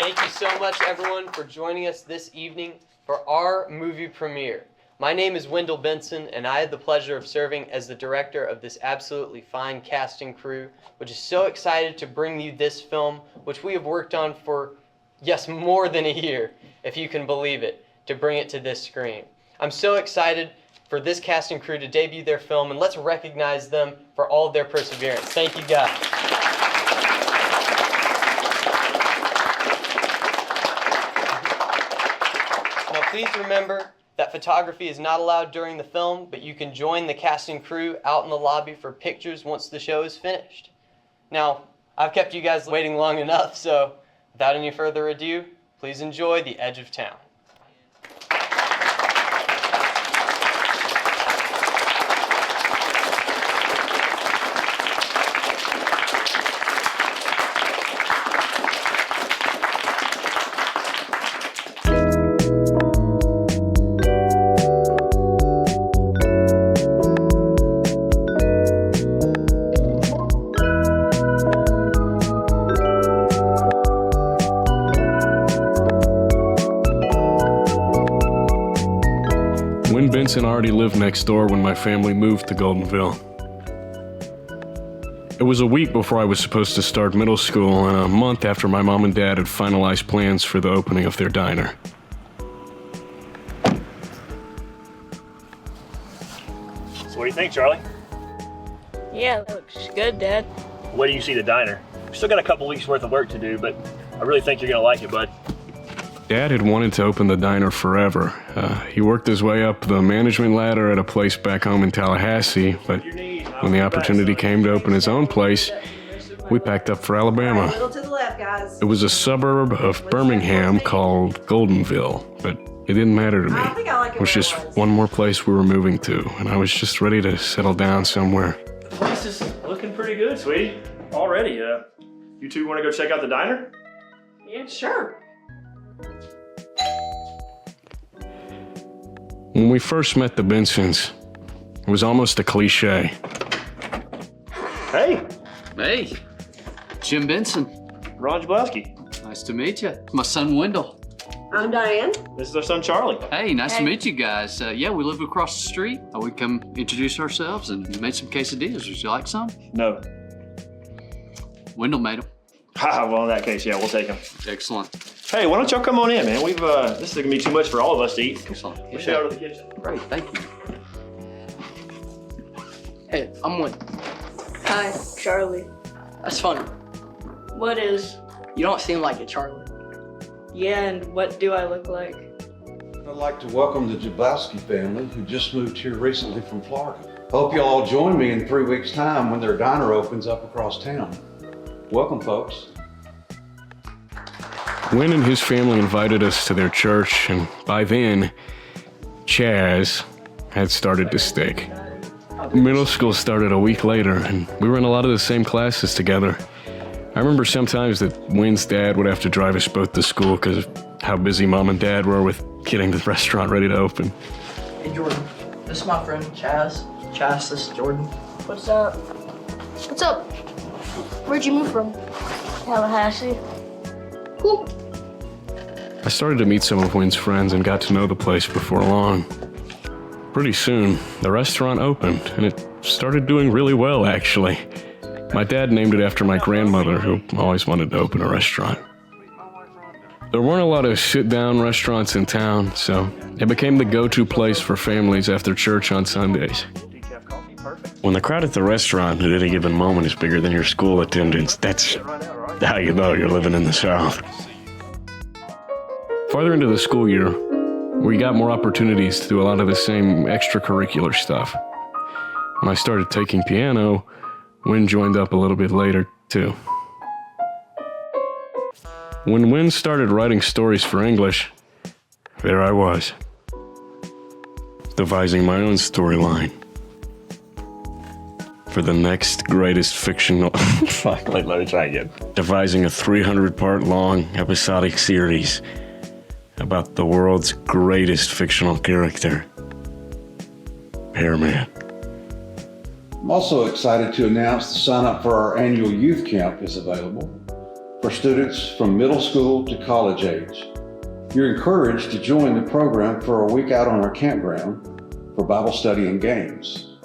Thank you so much, everyone, for joining us this evening for our movie premiere. My name is Wendell Benson, and I had the pleasure of serving as the director of this absolutely fine cast and crew, which is so excited to bring you this film, which we have worked on for, yes, more than a year, if you can believe it, to bring it to this screen. I'm so excited for this cast and crew to debut their film, and let's recognize them for all of their perseverance. Thank you, guys. Now, please remember that photography is not allowed during the film, but you can join the cast and crew out in the lobby for pictures once the show is finished. Now, I've kept you guys waiting long enough, so without any further ado, please enjoy The Edge of Town. Win Benson already lived next door when my family moved to Goldenville. It was a week before I was supposed to start middle school and a month after my mom and dad had finalized plans for the opening of their diner. So what do you think, Charlie? Yeah, it looks good, Dad. Where do you see the diner? We've still got a couple weeks worth of work to do, but I really think you're gonna like it, bud. Dad had wanted to open the diner forever. He worked his way up the management ladder at a place back home in Tallahassee, but when the opportunity came to open his own place, we packed up for Alabama. A little to the left, guys. It was a suburb of Birmingham called Goldenville, but it didn't matter to me. I think I like It was just one more place we were moving to, and I was just ready to settle down somewhere. The place is looking pretty good, sweetie. Already, you two wanna go check out the diner? Yeah, sure. When we first met the Bensons, it was almost a cliche. Hey, Hey, Jim Benson. Ron Jablowski. Nice to meet you. My son Wendell. I'm Diane. This is our son, Charlie. Hey, nice Hey. to meet you guys. Yeah, we live across the street. We come introduce ourselves and made some quesadillas. Would you like some? No. Wendell made them. Ha, well, in that case, yeah, we'll take them. Excellent. Hey, why don't y'all come on in, man? We've, this is gonna be too much for all of us to eat. Excellent. Let's head out to the kitchen. Great, thank you. Hey, I'm Win. Hi, Charlie. That's funny. What is? You don't seem like it, Charlie. Yeah, and what do I look like? I'd like to welcome the Jablowski family who just moved here recently from Florida. Hope you all join me in 3 weeks' time when their diner opens up across town. Welcome, folks. Win and his family invited us to their church, and by then, Chaz had started to stick. Middle school started a week later, and we were in a lot of the same classes together. I remember sometimes that Win's dad would have to drive us both to school because of how busy mom and dad were with getting the restaurant ready to open. Hey, Jordan. This is my friend, Chaz. Chaz, this is Jordan. What's up? What's up? Where'd you move from? Tallahassee. Cool. I started to meet some of Win's friends and got to know the place before long. Pretty soon, the restaurant opened, and it started doing really well, actually. My dad named it after my grandmother, who always wanted to open a restaurant. There weren't a lot of sit-down restaurants in town, so it became the go-to place for families after church on Sundays. Decaf coffee, perfect. When the crowd at the restaurant at any given moment is bigger than your school attendance, that's Right now, right? how you know you're living in the South. Farther into the school year, we got more opportunities to do a lot of the same extracurricular stuff. When I started taking piano, Win joined up a little bit later, too. When Win started writing stories for English, there I was, devising my own storyline for the next greatest fictional... Fuck, let me try again. Devising a 300-part long episodic series about the world's greatest fictional character, Pearman. I'm also excited to announce the sign up for our annual youth camp is available. for students from middle school to college age. You're encouraged to join the program for a week out on our campground for Bible study and games.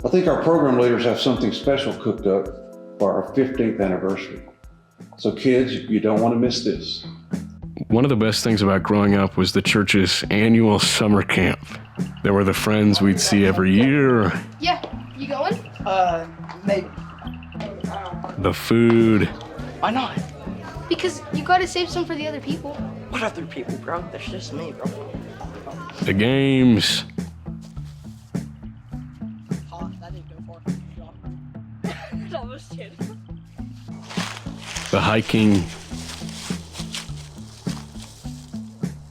I think our program leaders have something special cooked up for our 15th anniversary. So kids, you don't want to miss this. One of the best things about growing up was the church's annual summer camp. There were the friends we'd see every year, Yeah, you going? Maybe. the food, Why not? Because you gotta save some for the other people. What other people, bro? That's just me, bro. the games, That didn't go far. Almost hit. the hiking.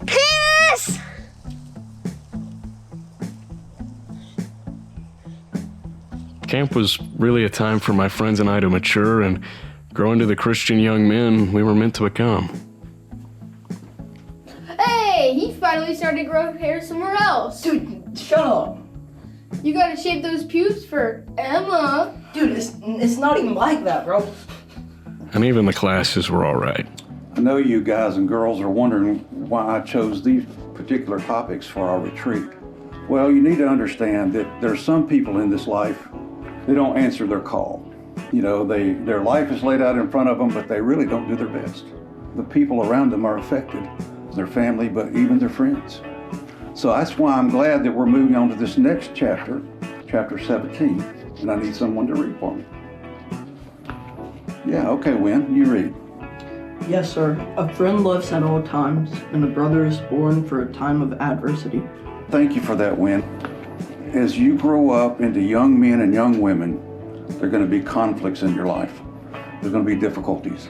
Penis! Camp was really a time for my friends and I to mature and grow into the Christian young men we were meant to become. Hey, he finally started to grow hair somewhere else. Dude, shut up. You gotta shave those pubes for Emma. Dude, it's not even like that, bro. And even the classes were all right. I know you guys and girls are wondering why I chose these particular topics for our retreat. Well, you need to understand that there's some people in this life, they don't answer their call. You know, their life is laid out in front of them, but they really don't do their best. The people around them are affected, their family, but even their friends. So that's why I'm glad that we're moving on to this next chapter, chapter 17, and I need someone to read for me. Yeah, okay, Wynn, you read. Yes, sir. A friend loves at all times, and a brother is born for a time of adversity. Thank you for that, Wynn. As you grow up into young men and young women, there are going to be conflicts in your life. There's going to be difficulties.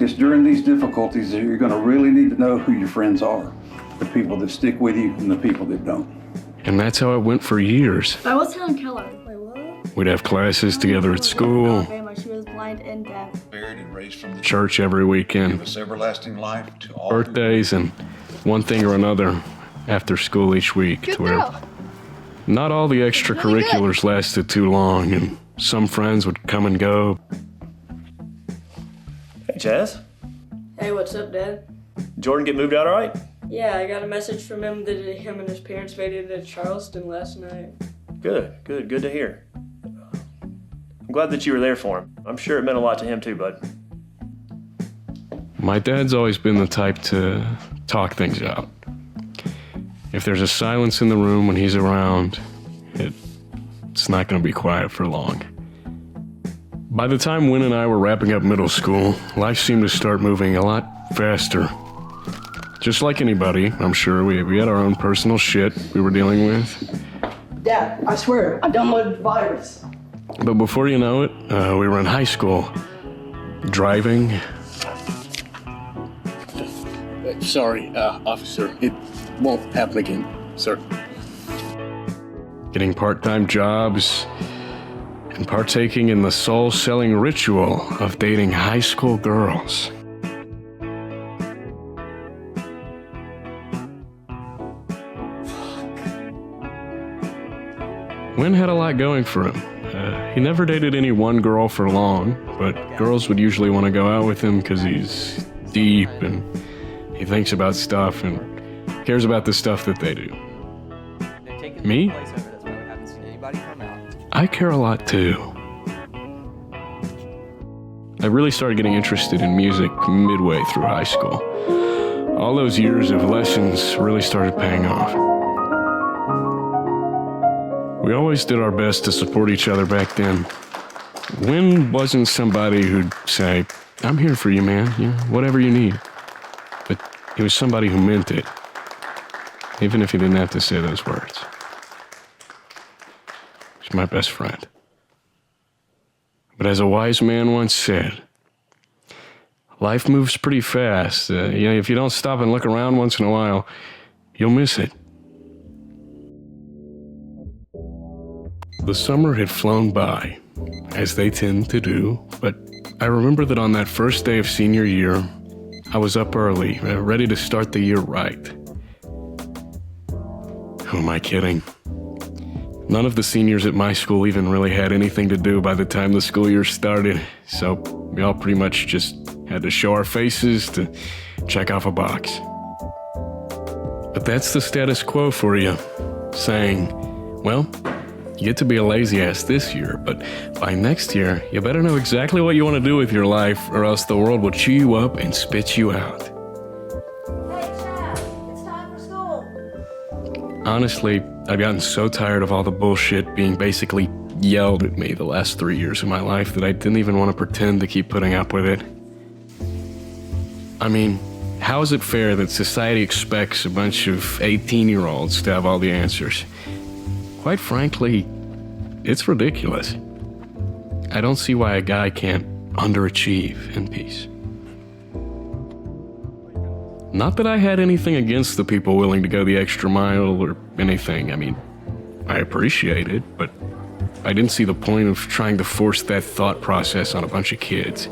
It's during these difficulties that you're going to really need to know who your friends are, the people that stick with you and the people that don't. And that's how it went for years. I was telling Keller. Wait, what? We'd have classes together at school, Alabama, she was blind and deaf. Buried and raised from the church every weekend, us everlasting life to all. birthdays, and one thing or another after school each week. Good to where girl. not all the extracurriculars lasted too long, and some friends would come and go. Hey, Chaz. Hey, what's up, Dad? Jordan get moved out all right? Yeah, I got a message from him that him and his parents made it to Charleston last night. Good to hear. I'm glad that you were there for him. I'm sure it meant a lot to him too, bud. My dad's always been the type to talk things out. If there's a silence in the room when he's around, it's not going to be quiet for long. By the time Wynn and I were wrapping up middle school, life seemed to start moving a lot faster. Just like anybody, I'm sure, we had our own personal shit we were dealing with. Dad, I swear, I downloaded the virus. But before you know it, we were in high school, driving. Sorry, officer. It won't happen again, sir. Getting part-time jobs, and partaking in the soul-selling ritual of dating high school girls. Wynn had a lot going for him. He never dated any one girl for long, but girls would usually want to go out with him because he's deep and he thinks about stuff and cares about the stuff that they do. Me? I care a lot too. I really started getting interested in music midway through high school. All those years of lessons really started paying off. We always did our best to support each other back then. Wynn wasn't somebody who'd say, "I'm here for you, man, whatever you need." But he was somebody who meant it, even if he didn't have to say those words. He's my best friend. But as a wise man once said, life moves pretty fast. If you don't stop and look around once in a while, you'll miss it. The summer had flown by, as they tend to do, but I remember that on that first day of senior year, I was up early, ready to start the year right. Who am I kidding? None of the seniors at my school even really had anything to do by the time the school year started, so we all pretty much just had to show our faces to check off a box. But that's the status quo for you, saying, well, you get to be a lazy ass this year, but by next year, you better know exactly what you want to do with your life, or else the world will chew you up and spit you out. Hey, Chad, it's time for school. Honestly, I've gotten so tired of all the bullshit being basically yelled at me the last 3 years of my life that I didn't even want to pretend to keep putting up with it. I mean, how is it fair that society expects a bunch of 18-year-olds to have all the answers? Quite frankly, it's ridiculous. I don't see why a guy can't underachieve in peace. Not that I had anything against the people willing to go the extra mile or anything. I mean, I appreciate it, but I didn't see the point of trying to force that thought process on a bunch of kids.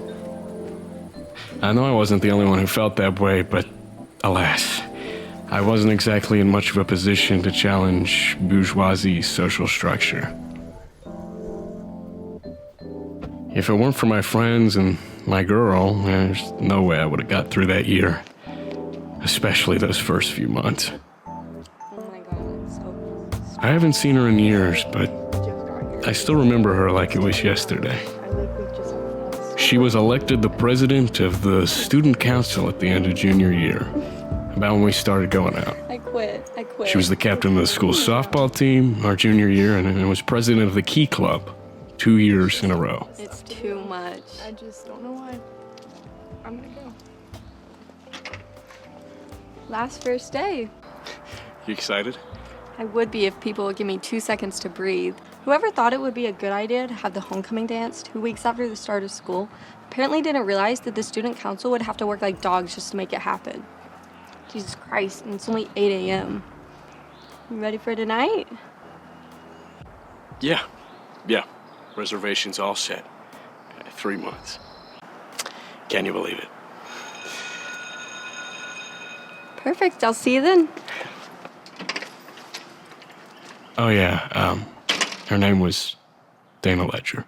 I know I wasn't the only one who felt that way, but alas, I wasn't exactly in much of a position to challenge bourgeoisie's social structure. If it weren't for my friends and my girl, there's no way I would have got through that year. Especially those first few months. Oh my god, it's so... I haven't seen her in years, but I still remember her like it was yesterday. She was elected the president of the student council at the end of junior year, about when we started going out. I quit. She was the captain of the school softball team our junior year, and was president of the Key Club 2 years in a row. It's too much. I just don't know why. I'm gonna go. Last first day. You excited? I would be if people would give me 2 seconds to breathe. Whoever thought it would be a good idea to have the homecoming dance 2 weeks after the start of school apparently didn't realize that the student council would have to work like dogs just to make it happen. Jesus Christ, and it's only 8 a.m. You ready for tonight? Yeah. Reservations all set. 3 months. Can you believe it? Perfect, I'll see you then. Oh yeah, her name was Dana Ledger.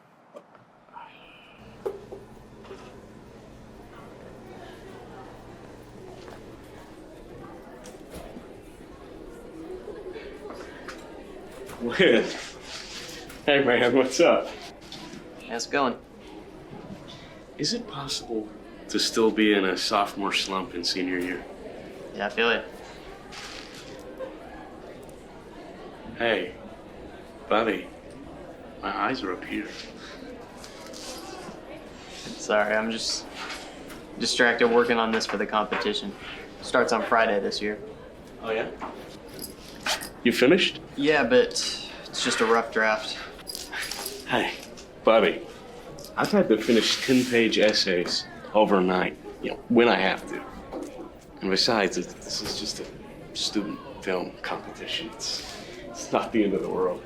Lynn. Hey man, what's up? How's it going? Is it possible to still be in a sophomore slump in senior year? Yeah, I feel it. Hey, buddy, my eyes are up here. Sorry, I'm just distracted working on this for the competition. Starts on Friday this year. Oh yeah? You finished? Yeah, but it's just a rough draft. Hey, buddy, I've had to finish 10-page essays overnight, when I have to. And besides, this is just a student film competition. It's not the end of the world.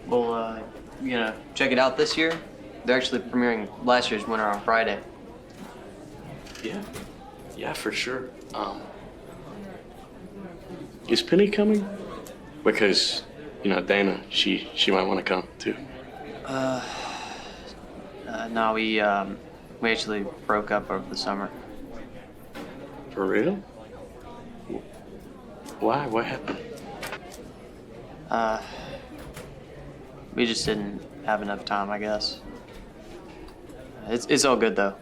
Well, you gonna check it out this year? They're actually premiering last year's winner on Friday. Yeah, for sure. Is Penny coming? Because, Dana, she might want to come too. No, we actually broke up over the summer. For real? Why? What happened? We just didn't have enough time, I guess. It's all good though.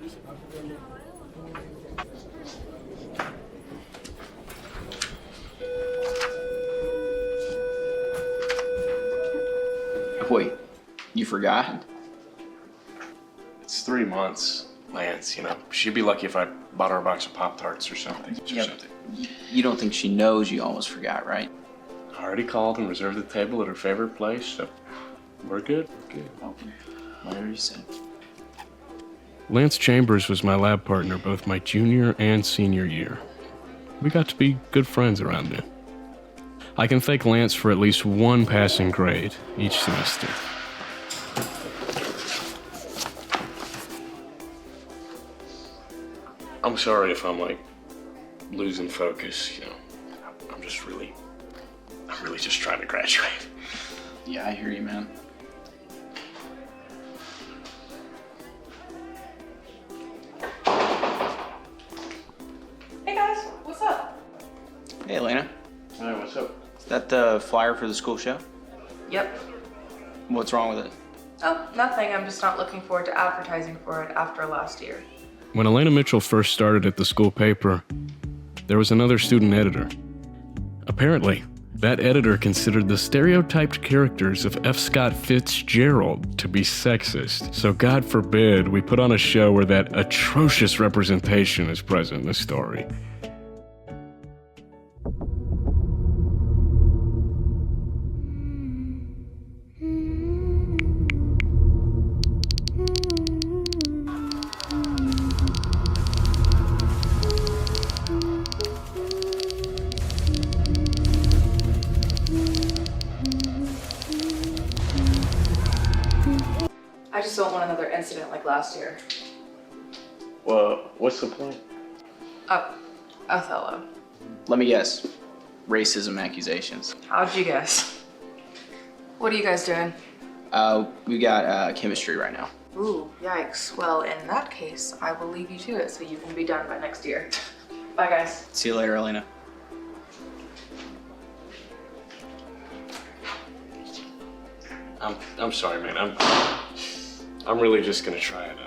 Wait, you forgot? It's 3 months, Lance, She'd be lucky if I bought her a box of Pop-Tarts or something. You don't think she knows you almost forgot, right? I already called and reserved the table at her favorite place, so we're good. Oh, whatever you said. Lance Chambers was my lab partner both my junior and senior year. We got to be good friends around then. I can thank Lance for at least one passing grade each semester. I'm sorry if I'm losing focus, I'm just really I'm really just trying to graduate. Yeah, I hear you, man. Hey guys, what's up? Hey, Elena. Hey, what's up? Is that the flyer for the school show? Yep. What's wrong with it? Oh, nothing. I'm just not looking forward to advertising for it after last year. When Elena Mitchell first started at the school paper, there was another student editor. Apparently, that editor considered the stereotyped characters of F. Scott Fitzgerald to be sexist. So God forbid we put on a show where that atrocious representation is present in the story. I just don't want another incident like last year. Well, what's the point? Othello. Let me guess. Racism accusations. How'd you guess? What are you guys doing? We got chemistry right now. Ooh, yikes. Well, in that case, I will leave you to it so you can be done by next year. Bye, guys. See you later, Elena. I'm sorry, man. I'm really just gonna try and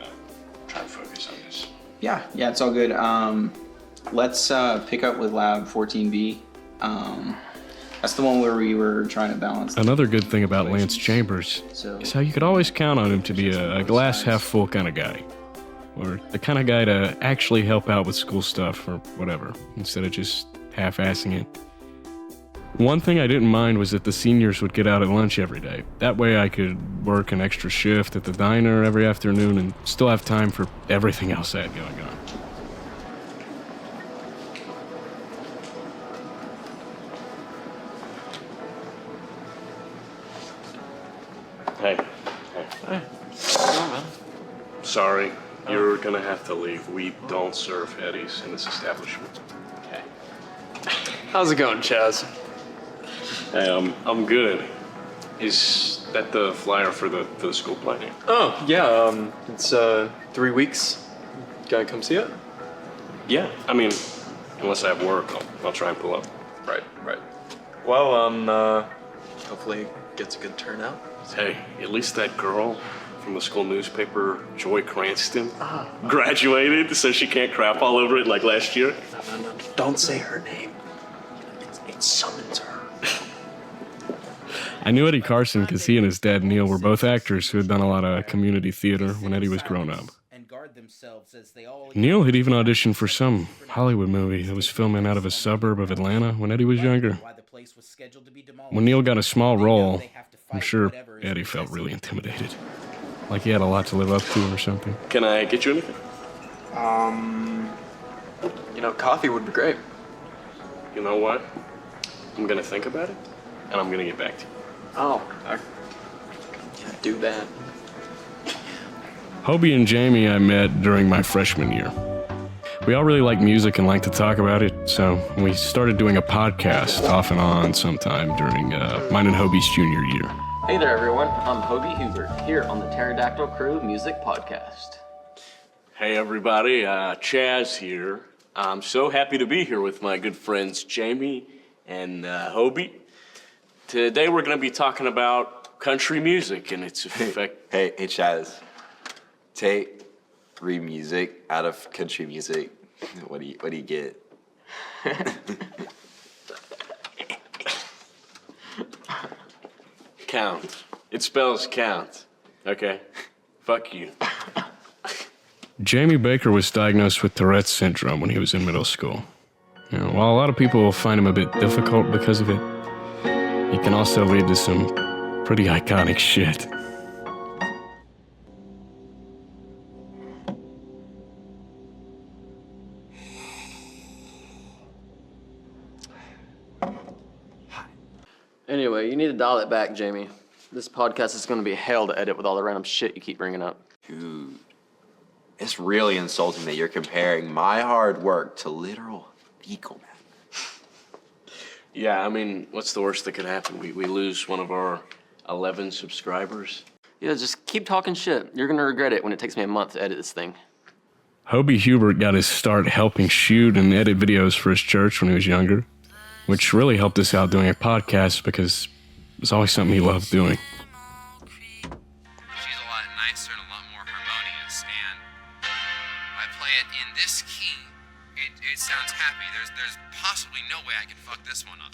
focus on this. Yeah, it's all good. Let's pick up with lab 14B. That's the one where we were trying to balance. Another good thing about Lance Chambers is how you could always count on him to be a glass half full kind of guy. Or the kind of guy to actually help out with school stuff or whatever, instead of just half-assing it. One thing I didn't mind was that the seniors would get out at lunch every day. That way I could work an extra shift at the diner every afternoon and still have time for everything else I had going on. Hey. Sorry, you're gonna have to leave. We don't serve Eddie's in this establishment. Okay. How's it going, Chaz? Hey, I'm good. Is that the flyer for the school planning? Oh, yeah, it's 3 weeks. Gotta come see it? Yeah, I mean, unless I have work, I'll try and pull up. Right. Well, hopefully it gets a good turnout. Hey, at least that girl from the school newspaper, Joy Cranston, graduated, so she can't crap all over it like last year. No. Don't say her name. It summons her. I knew Eddie Carson because he and his dad Neil were both actors who had done a lot of community theater when Eddie was growing up. Neil had even auditioned for some Hollywood movie that was filming out of a suburb of Atlanta when Eddie was younger. When Neil got a small role, I'm sure Eddie felt really intimidated. Like he had a lot to live up to or something. Can I get you anything? Coffee would be great. You know what? I'm gonna think about it, and I'm gonna get back to you. Oh, I can't do that. Hobie and Jamie I met during my freshman year. We all really like music and like to talk about it, so we started doing a podcast off and on sometime during mine and Hobie's junior year. Hey there, everyone. I'm Hobie Hubert, here on the Pterodactyl Crew Music Podcast. Hey, everybody. Chaz here. I'm so happy to be here with my good friends Jamie and Hobie. Today we're going to be talking about country music and its effect. Hey, Chaz. Take 3 music out of country music. What do you get? Count. It spells count. Okay? Fuck you. Jamie Baker was diagnosed with Tourette's syndrome when he was in middle school. While a lot of people will find him a bit difficult because of it, it can also lead to some pretty iconic shit. Anyway, you need to dial it back, Jamie. This podcast is going to be hell to edit with all the random shit you keep bringing up. Dude, it's really insulting that you're comparing my hard work to literal fecal matter. Yeah, I mean, what's the worst that could happen? We lose one of our 11 subscribers. Yeah, just keep talking shit. You're gonna regret it when it takes me a month to edit this thing. Hobie Hubert got his start helping shoot and edit videos for his church when he was younger, which really helped us out doing a podcast because it was always something he loved doing. She's a lot nicer and a lot more harmonious, and I play it in this key. It sounds happy. There's possibly no way I can fuck this one up.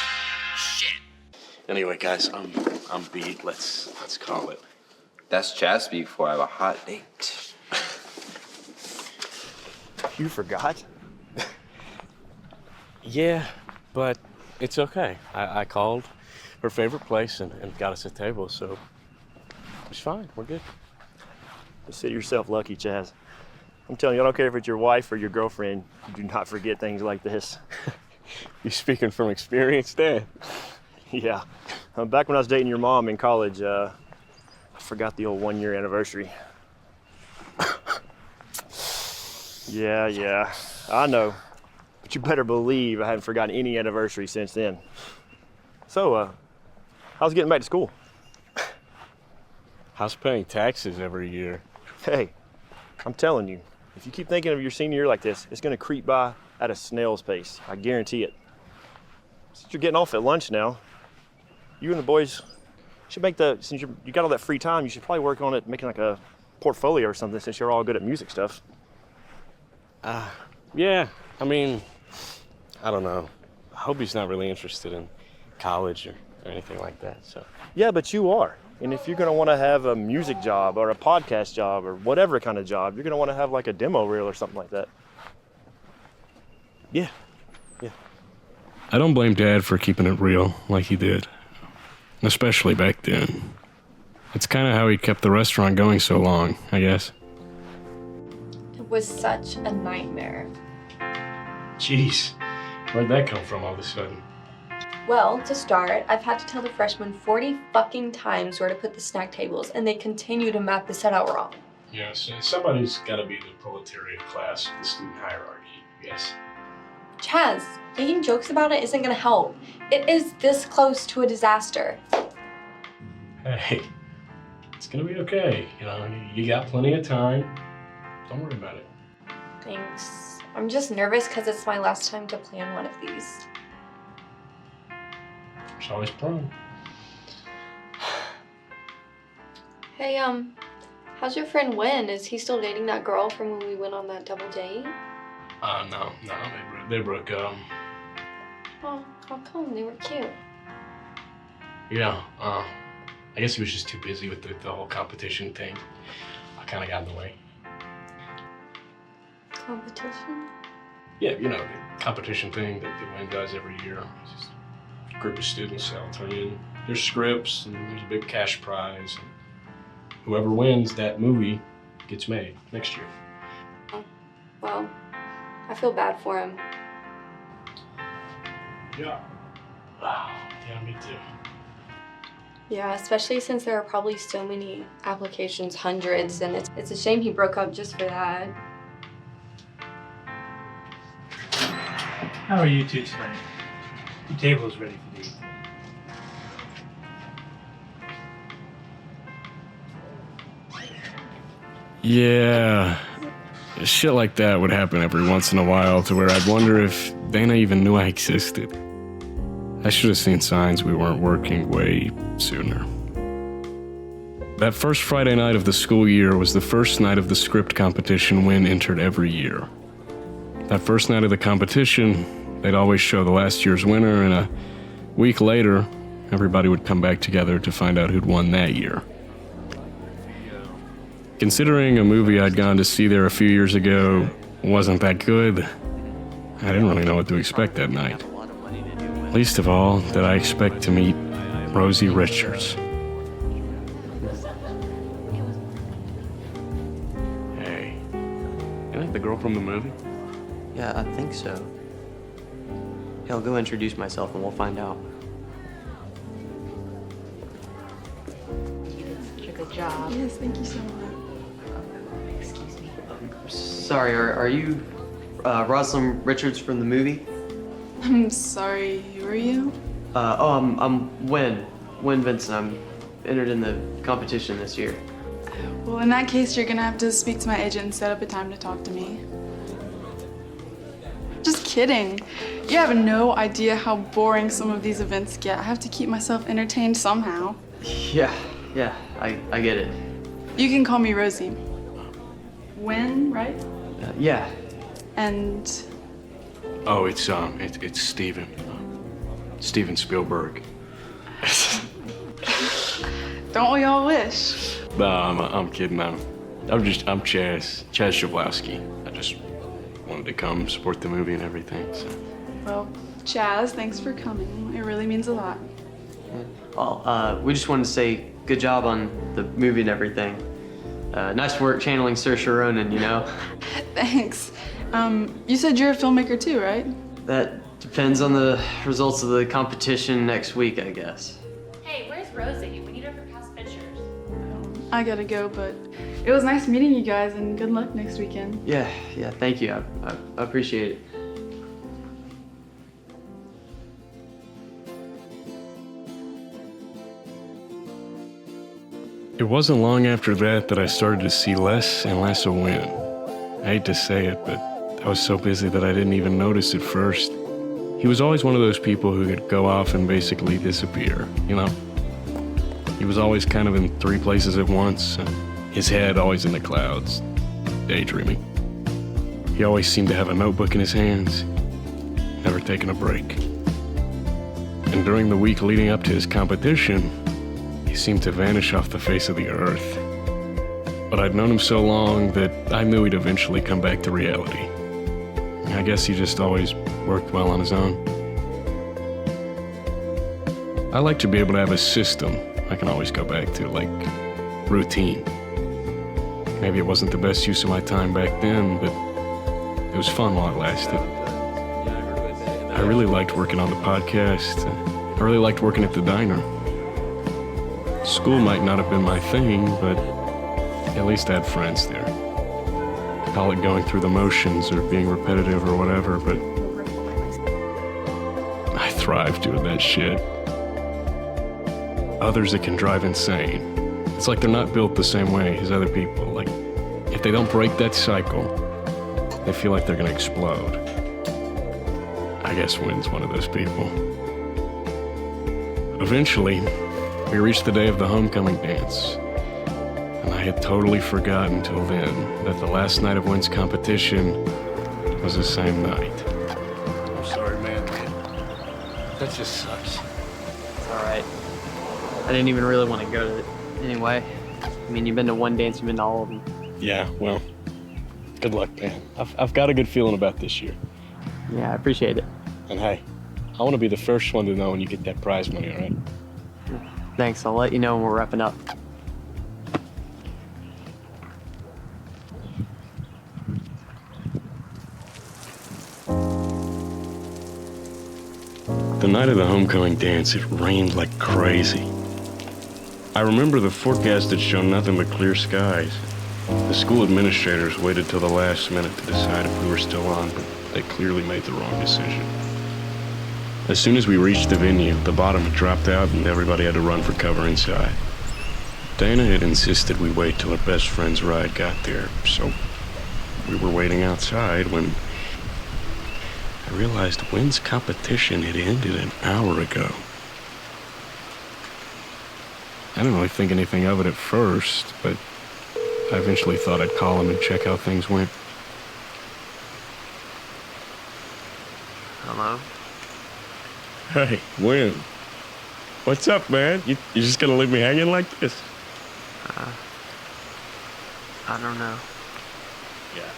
Shit. Anyway, guys, I'm beat. Let's call it. That's Chaz speak before I have a hot date. You forgot? Yeah, but it's okay. I called her favorite place and got us a table, so it's fine. We're good. Consider yourself lucky, Chaz. I'm telling you, I don't care if it's your wife or your girlfriend, you do not forget things like this. You speaking from experience, Dad? Yeah. Back when I was dating your mom in college, I forgot the old 1-year anniversary. Yeah, I know. But you better believe I haven't forgotten any anniversary since then. So, how's getting back to school? How's paying taxes every year? Hey, I'm telling you, if you keep thinking of your senior year like this, it's gonna creep by at a snail's pace. I guarantee it. Since you're getting off at lunch now, you and the boys should make since you got all that free time, you should probably work on it, making like a portfolio or something since you're all good at music stuff. Yeah, I mean, I don't know. I hope he's not really interested in college or anything like that, so. Yeah, but you are. And if you're gonna wanna have a music job or a podcast job or whatever kind of job, you're gonna wanna have like a demo reel or something like that. Yeah. I don't blame Dad for keeping it real like he did, especially back then. It's kind of how he kept the restaurant going so long, I guess. It was such a nightmare. Jeez, where'd that come from all of a sudden? Well, to start, I've had to tell the freshmen 40 fucking times where to put the snack tables, and they continue to map the set out wrong. Yeah, so somebody's got to be the proletariat class of the student hierarchy, yes. Chaz, making jokes about it isn't gonna help. It is this close to a disaster. Hey, it's gonna be okay. You know, you got plenty of time. Don't worry about it. Thanks. I'm just nervous because it's my last time to plan one of these. It's always prone. Hey, how's your friend Wen? Is he still dating that girl from when we went on that double date? No, they broke up. Oh, how come? They were cute. Yeah, I guess he was just too busy with the whole competition thing. I kind of got in the way. Competition? Yeah, you know, the competition thing that the WIN does every year. It's just a group of students that'll turn in their scripts, and there's a big cash prize. And whoever wins that movie gets made next year. Well, I feel bad for him. Yeah. Wow. Yeah, me too. Yeah, especially since there are probably so many applications, hundreds, and it's a shame he broke up just for that. How are you two tonight? The table is ready for the evening. Yeah. Shit like that would happen every once in a while to where I'd wonder if Dana even knew I existed. I should have seen signs we weren't working way sooner. That first Friday night of the school year was the first night of the script competition WIN entered every year. That first night of the competition, they'd always show the last year's winner, and a week later, everybody would come back together to find out who'd won that year. Considering a movie I'd gone to see there a few years ago wasn't that good, I didn't really know what to expect that night. Least of all, did I expect to meet Rosie Richards. Hey, isn't that the girl from the movie? Yeah, I think so. Yeah, I'll go introduce myself and we'll find out. Such a good job. Yes, thank you so much. Excuse me. Sorry, are you Rosalind Richards from the movie? I'm sorry, who are you? I'm Win Vincent. I'm entered in the competition this year. Well, in that case, you're gonna have to speak to my agent and set up a time to talk to me. Just kidding. You have no idea how boring some of these events get. I have to keep myself entertained somehow. Yeah, I get it. You can call me Rosie. Win, right? Yeah. And Oh, it's Steven. Steven Spielberg. don't we all wish? No, I'm kidding. I'm Chaz Jablowski. I just wanted to come support the movie and everything. So. Well, Chaz, thanks for coming. It really means a lot. Well, we just wanted to say good job on the movie and everything. Nice work channeling Saoirse Ronan, you know? Thanks. You said you're a filmmaker too, right? That depends on the results of the competition next week, I guess. Hey, where's Rosie? We need her for past pictures. I gotta go, but it was nice meeting you guys, and good luck next weekend. Yeah, thank you. I appreciate it. It wasn't long after that I started to see less and less of Win. I hate to say it, but I was so busy that I didn't even notice at first. He was always one of those people who could go off and basically disappear, you know? He was always kind of in 3 places at once, and his head always in the clouds, daydreaming. He always seemed to have a notebook in his hands, never taking a break. And during the week leading up to his competition, he seemed to vanish off the face of the earth. But I'd known him so long that I knew he'd eventually come back to reality. I guess he just always worked well on his own. I like to be able to have a system I can always go back to, like routine. Maybe it wasn't the best use of my time back then, but it was fun while it lasted. I really liked working on the podcast. I really liked working at the diner. School might not have been my thing, but at least I had friends there. Call it going through the motions or being repetitive or whatever, but I thrive doing that shit. Others it can drive insane. It's like they're not built the same way as other people. Like, if they don't break that cycle, they feel like they're gonna explode. I guess Win's one of those people. Eventually, we reached the day of the homecoming dance. And I had totally forgotten until then that the last night of Win's competition was the same night. I'm sorry, man. That just sucks. It's alright. I didn't even really want to go to it anyway. I mean, you've been to one dance, you've been to all of them. Yeah, well, good luck, man. I've got a good feeling about this year. Yeah, I appreciate it. And hey, I want to be the first one to know when you get that prize money, all right? Thanks, I'll let you know when we're wrapping up. The night of the homecoming dance, it rained like crazy. I remember the forecast had shown nothing but clear skies. The school administrators waited till the last minute to decide if we were still on, but they clearly made the wrong decision. As soon as we reached the venue, the bottom had dropped out and everybody had to run for cover inside. Dana had insisted we wait till her best friend's ride got there, so we were waiting outside when I realized Win's competition had ended an hour ago. I didn't really think anything of it at first, but I eventually thought I'd call him and check how things went. Hello? Hey, Win. What's up, man? You just gonna leave me hanging like this? I don't know. Yeah.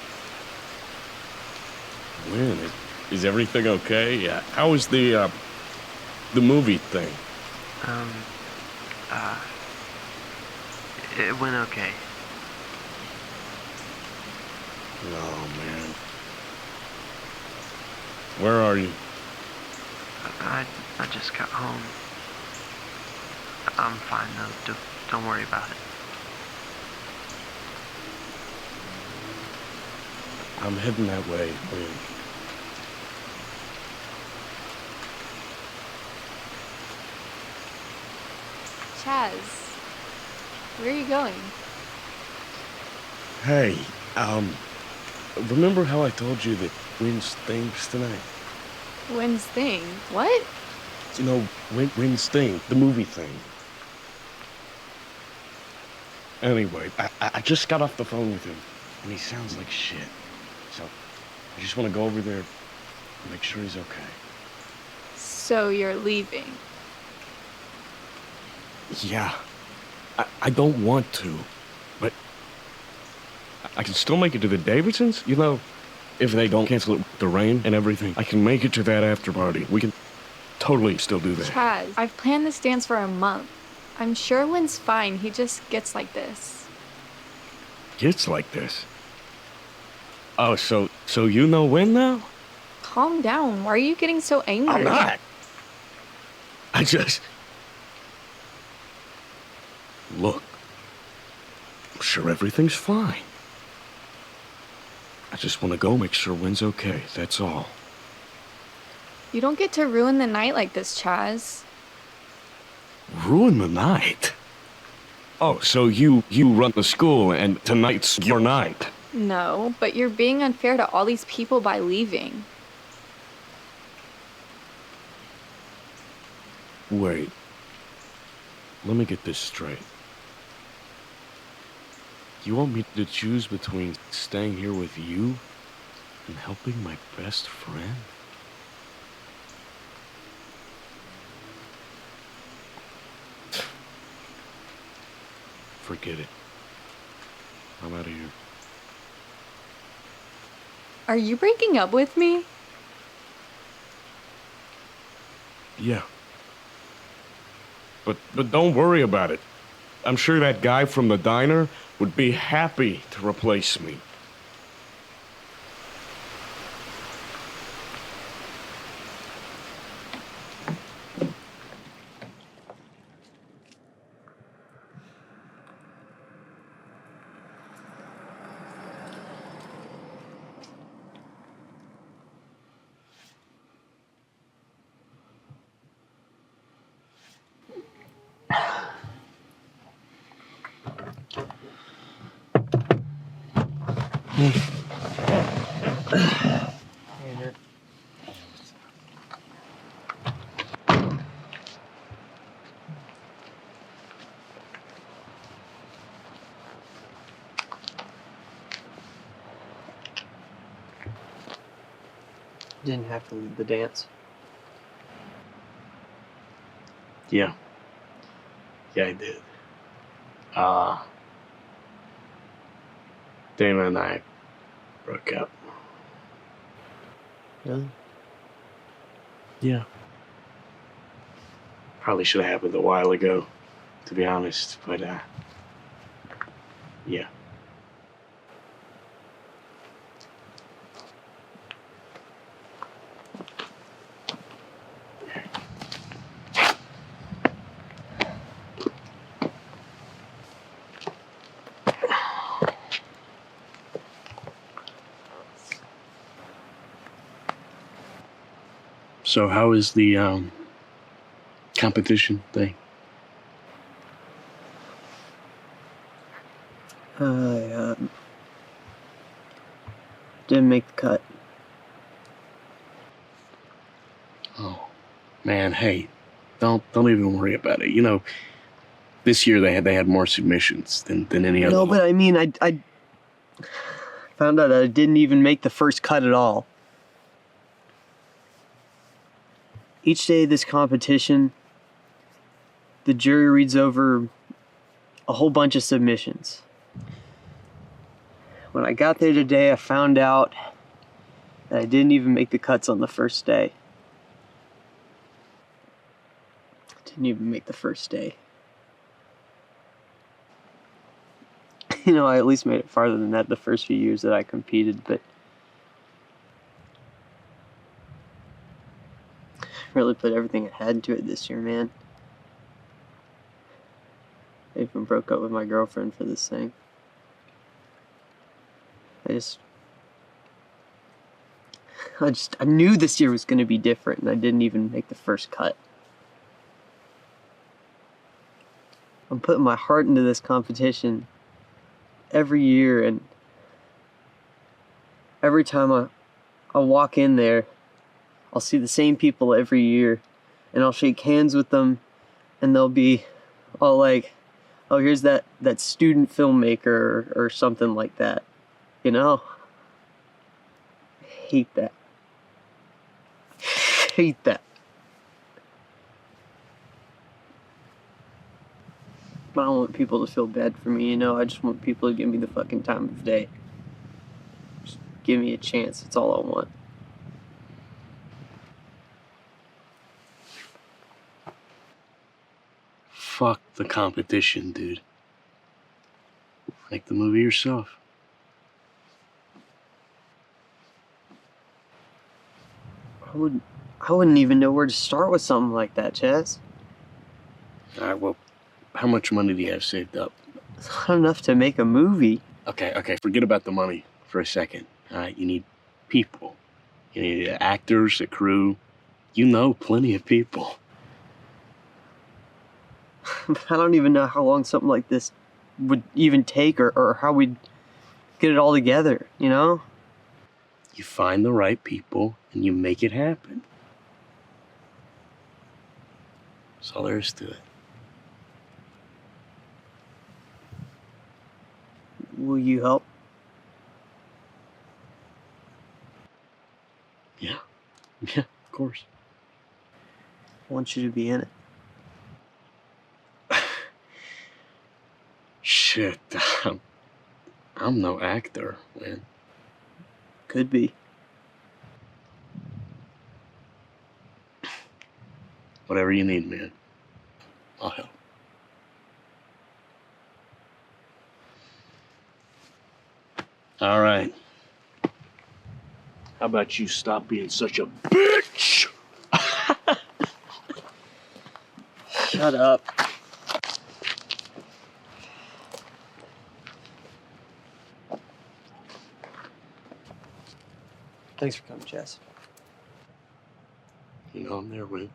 Win, is everything okay? Yeah. How was the movie thing? It went okay. Oh, man. Where are you? I just got home. I'm fine though. Don't worry about it. I'm heading that way, Win. Chaz, where are you going? Hey, remember how I told you that Win stinks tonight? When's thing? What? You know, Win Sting, the movie thing. Anyway, I just got off the phone with him, and he sounds like shit. So, I just want to go over there and make sure he's okay. So you're leaving? Yeah. I don't want to, but I can still make it to the Davidsons, you know, if they don't cancel it with the rain and everything. I can make it to that after party. We can totally still do that. Chaz, I've planned this dance for a month. I'm sure Wynn's fine. He just gets like this. Gets like this? Oh, so you know Win now? Calm down. Why are you getting so angry? I'm not. Look, I'm sure everything's fine. I just want to go make sure Win's okay, that's all. You don't get to ruin the night like this, Chaz. Ruin the night? Oh, so you run the school and tonight's your night? No, but you're being unfair to all these people by leaving. Wait. Let me get this straight. You want me to choose between staying here with you and helping my best friend? Forget it. I'm out of here. Are you breaking up with me? Yeah. But don't worry about it. I'm sure that guy from the diner would be happy to replace me. Didn't have to lead the dance. Yeah. Yeah, I did. Dana and I broke up. Really? Yeah. Probably should have happened a while ago, to be honest, but, yeah. So how is the, competition thing? I didn't make the cut. Oh, man, hey, don't even worry about it. You know, this year they had more submissions than any other. No, but I mean, I found out I didn't even make the first cut at all. Each day of this competition, the jury reads over a whole bunch of submissions. When I got there today, I found out that I didn't even make the cuts on the first day. Didn't even make the first day. You know, I at least made it farther than that the first few years that I competed, but I really put everything I had into it this year, man. I even broke up with my girlfriend for this thing. I knew this year was going to be different, and I didn't even make the first cut. I'm putting my heart into this competition every year, and every time I walk in there, I'll see the same people every year, and I'll shake hands with them, and they'll be all like, oh, here's that student filmmaker or something like that, you know? I hate that. Hate that. I don't want people to feel bad for me, you know? I just want people to give me the fucking time of day. Just give me a chance, that's all I want. Fuck the competition, dude. Make the movie yourself. I wouldn't even know where to start with something like that, Chaz. Alright, well, how much money do you have saved up? It's not enough to make a movie. Okay, forget about the money for a second. Alright, you need people. You need actors, a crew. You know plenty of people. I don't even know how long something like this would even take or how we'd get it all together, you know? You find the right people and you make it happen. That's all there is to it. Will you help? Yeah, of course. I want you to be in it. Shit, I'm no actor, man. Could be. Whatever you need, man. I'll help. All right. How about you stop being such a bitch? Shut up. Thanks for coming, Chaz. You know I'm there, Win.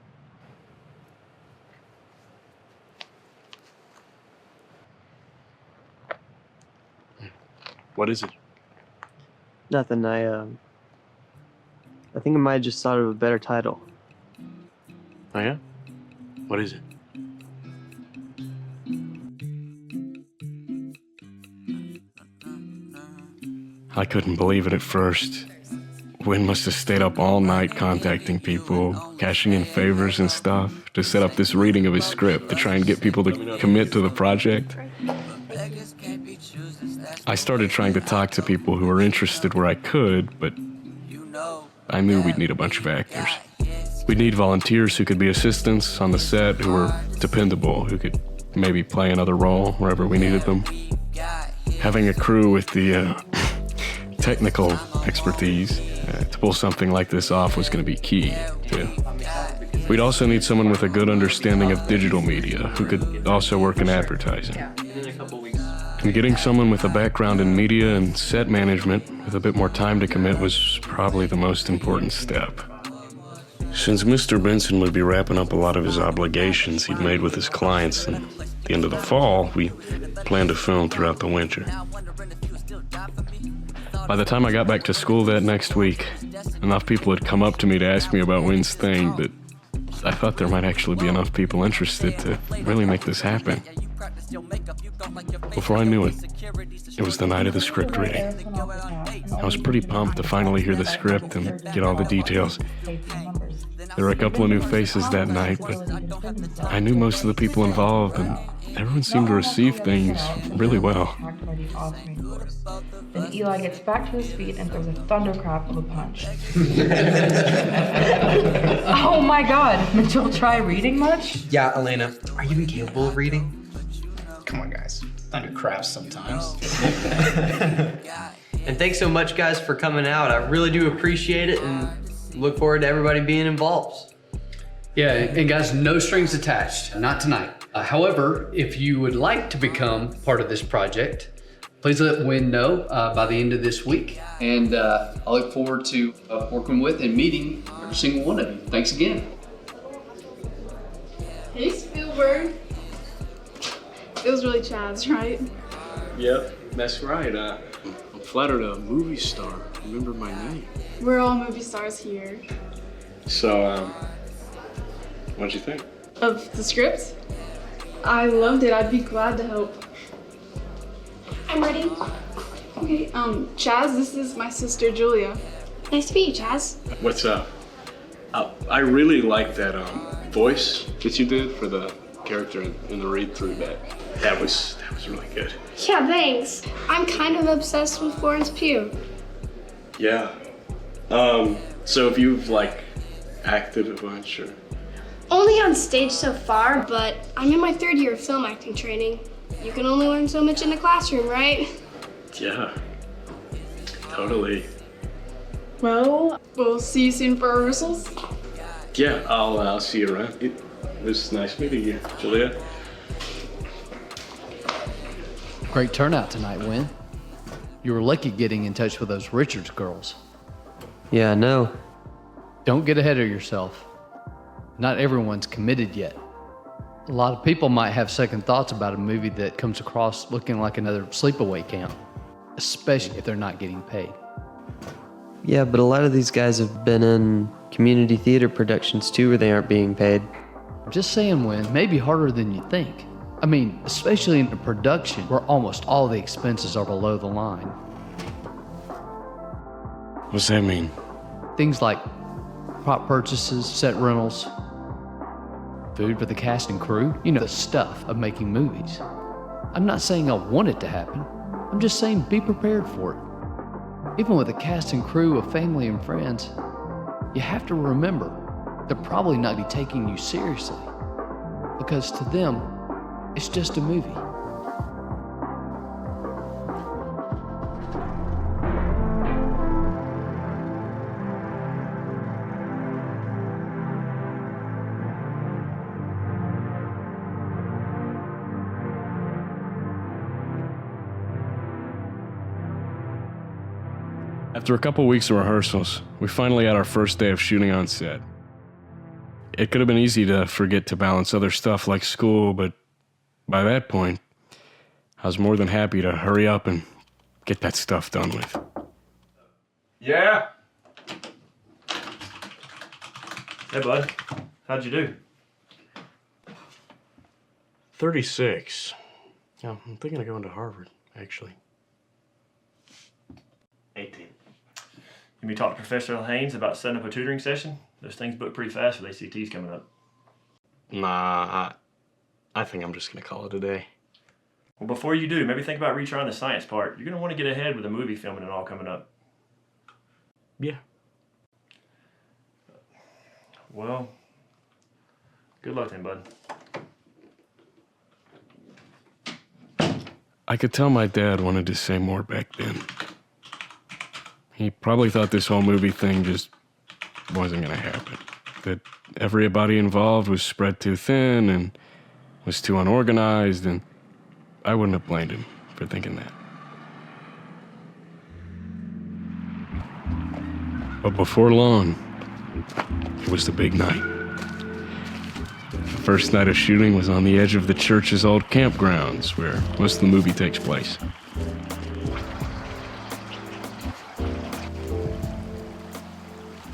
What is it? Nothing. I think I might have just thought of a better title. Oh yeah? What is it? I couldn't believe it at first. Win must have stayed up all night contacting people, cashing in favors and stuff to set up this reading of his script to try and get people to commit to the project. I started trying to talk to people who were interested where I could, but I knew we'd need a bunch of actors. We'd need volunteers who could be assistants on the set, who were dependable, who could maybe play another role wherever we needed them. Having a crew with the technical expertise to pull something like this off was going to be key, too. We'd also need someone with a good understanding of digital media who could also work in advertising. And getting someone with a background in media and set management with a bit more time to commit was probably the most important step. Since Mr. Benson would be wrapping up a lot of his obligations he'd made with his clients, and at the end of the fall, we planned to film throughout the winter. By the time I got back to school that next week, enough people had come up to me to ask me about Win's thing that I thought there might actually be enough people interested to really make this happen. Before I knew it, it was the night of the script reading. I was pretty pumped to finally hear the script and get all the details. There were a couple of new faces that night, but I knew most of the people involved, and everyone seemed to receive things really well. Then Eli gets back to his feet and throws a thundercrap of a punch. Oh my god, Mitchell, try reading much? Yeah, Elena, are you even capable of reading? Come on, guys. Thunder craps sometimes. And thanks so much, guys, for coming out. I really do appreciate it and look forward to everybody being involved. Yeah, and guys, no strings attached, not tonight. However, if you would like to become part of this project, please let Win know by the end of this week. And I look forward to working with and meeting every single one of you. Thanks again. Hey, Spielberg. It was really Chaz, right? Yep, that's right. I'm flattered a movie star remembered my name. We're all movie stars here. So, what'd you think? Of the script? I loved it. I'd be glad to help. I'm ready. Okay, Chaz, this is my sister Julia. Nice to meet you, Chaz. What's up? I really like that voice that you did for the character in the read-through back. That was really good. Yeah, thanks. I'm kind of obsessed with Florence Pugh. Yeah. So if you've like acted a bunch or? Only on stage so far, but I'm in my 3rd year of film acting training. You can only learn so much in the classroom, right? Yeah. Totally. Well, we'll see you soon for rehearsals. Yeah, I'll see you around. It was nice meeting you, Julia. Great turnout tonight, Wynn. You were lucky getting in touch with those Richards girls. Yeah, I know. Don't get ahead of yourself. Not everyone's committed yet. A lot of people might have second thoughts about a movie that comes across looking like another sleepaway camp, especially if they're not getting paid. Yeah, but a lot of these guys have been in community theater productions too where they aren't being paid. I'm just saying, Wynn, maybe harder than you think. I mean, especially in a production where almost all the expenses are below the line. What's that mean? Things like prop purchases, set rentals, food for the cast and crew, you know, the stuff of making movies. I'm not saying I want it to happen. I'm just saying be prepared for it. Even with a cast and crew of family and friends, you have to remember they're probably not be taking you seriously because to them, it's just a movie. After a couple weeks of rehearsals, we finally had our first day of shooting on set. It could have been easy to forget to balance other stuff like school, but by that point, I was more than happy to hurry up and get that stuff done with. Yeah? Hey, bud. How'd you do? 36. Yeah, I'm thinking of going to Harvard, actually. 18. You may talk to Professor Haynes about setting up a tutoring session? Those things book pretty fast with ACTs coming up. Nah, I think I'm just gonna call it a day. Well, before you do, maybe think about retrying the science part. You're gonna want to get ahead with the movie filming and all coming up. Yeah. Well, good luck then, bud. I could tell my dad wanted to say more back then. He probably thought this whole movie thing just wasn't gonna happen. That everybody involved was spread too thin and was too unorganized, and I wouldn't have blamed him for thinking that. But before long, it was the big night. The first night of shooting was on the edge of the church's old campgrounds, where most of the movie takes place.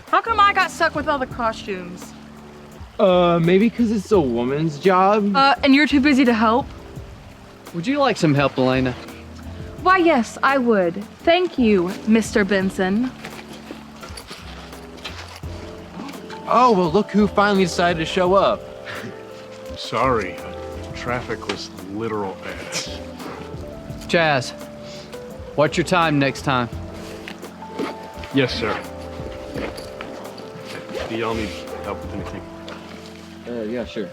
How come I got stuck with all the costumes? Maybe because it's a woman's job? And you're too busy to help? Would you like some help, Elena? Why, yes, I would. Thank you, Mr. Benson. Oh, well, look who finally decided to show up. Sorry, traffic was literal ass. Chaz, watch your time next time. Yes, sir. Do y'all need help with anything? Yeah, sure.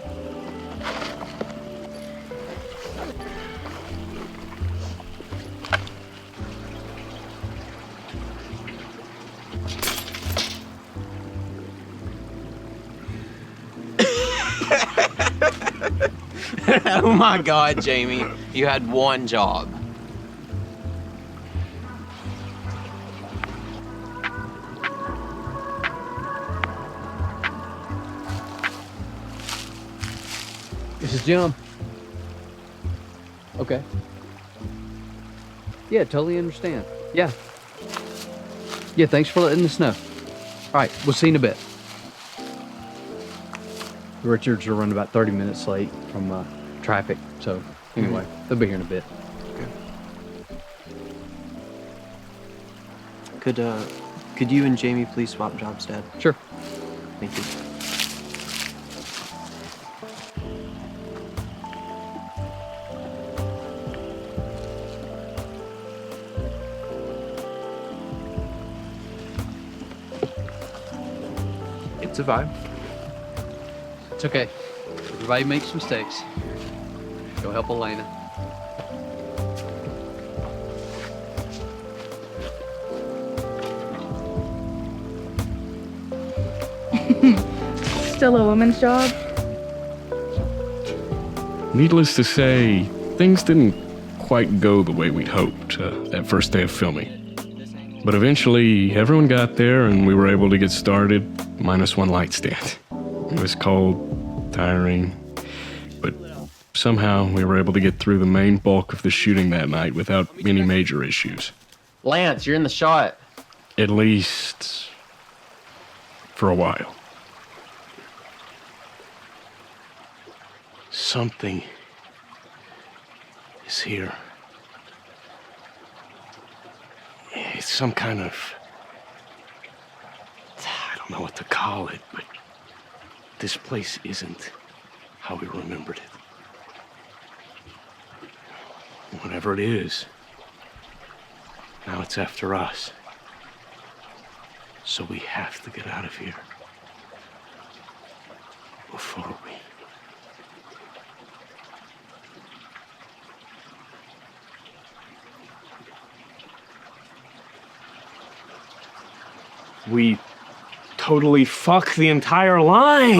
Oh my God, Jamie, you had one job. This is Jim. Okay. Yeah, totally understand. Yeah. Yeah, thanks for letting us know. All right, we'll see you in a bit. Richards are running about 30 minutes late from traffic, so anyway, they'll be here in a bit. Could you and Jamie please swap jobs, Dad? Sure. Thank you. It's a vibe. It's okay. Everybody makes mistakes. Go help Elena. Still a woman's job? Needless to say, things didn't quite go the way we'd hoped that first day of filming. But eventually, everyone got there and we were able to get started, minus one light stand. It was cold, tiring, but somehow we were able to get through the main bulk of the shooting that night without any major issues. Lance, you're in the shot. At least for a while. Something is here. It's some kind of... I don't know what to call it, but this place isn't how we remembered it. Whatever it is, now it's after us. So we have to get out of here before we... We totally fuck the entire line.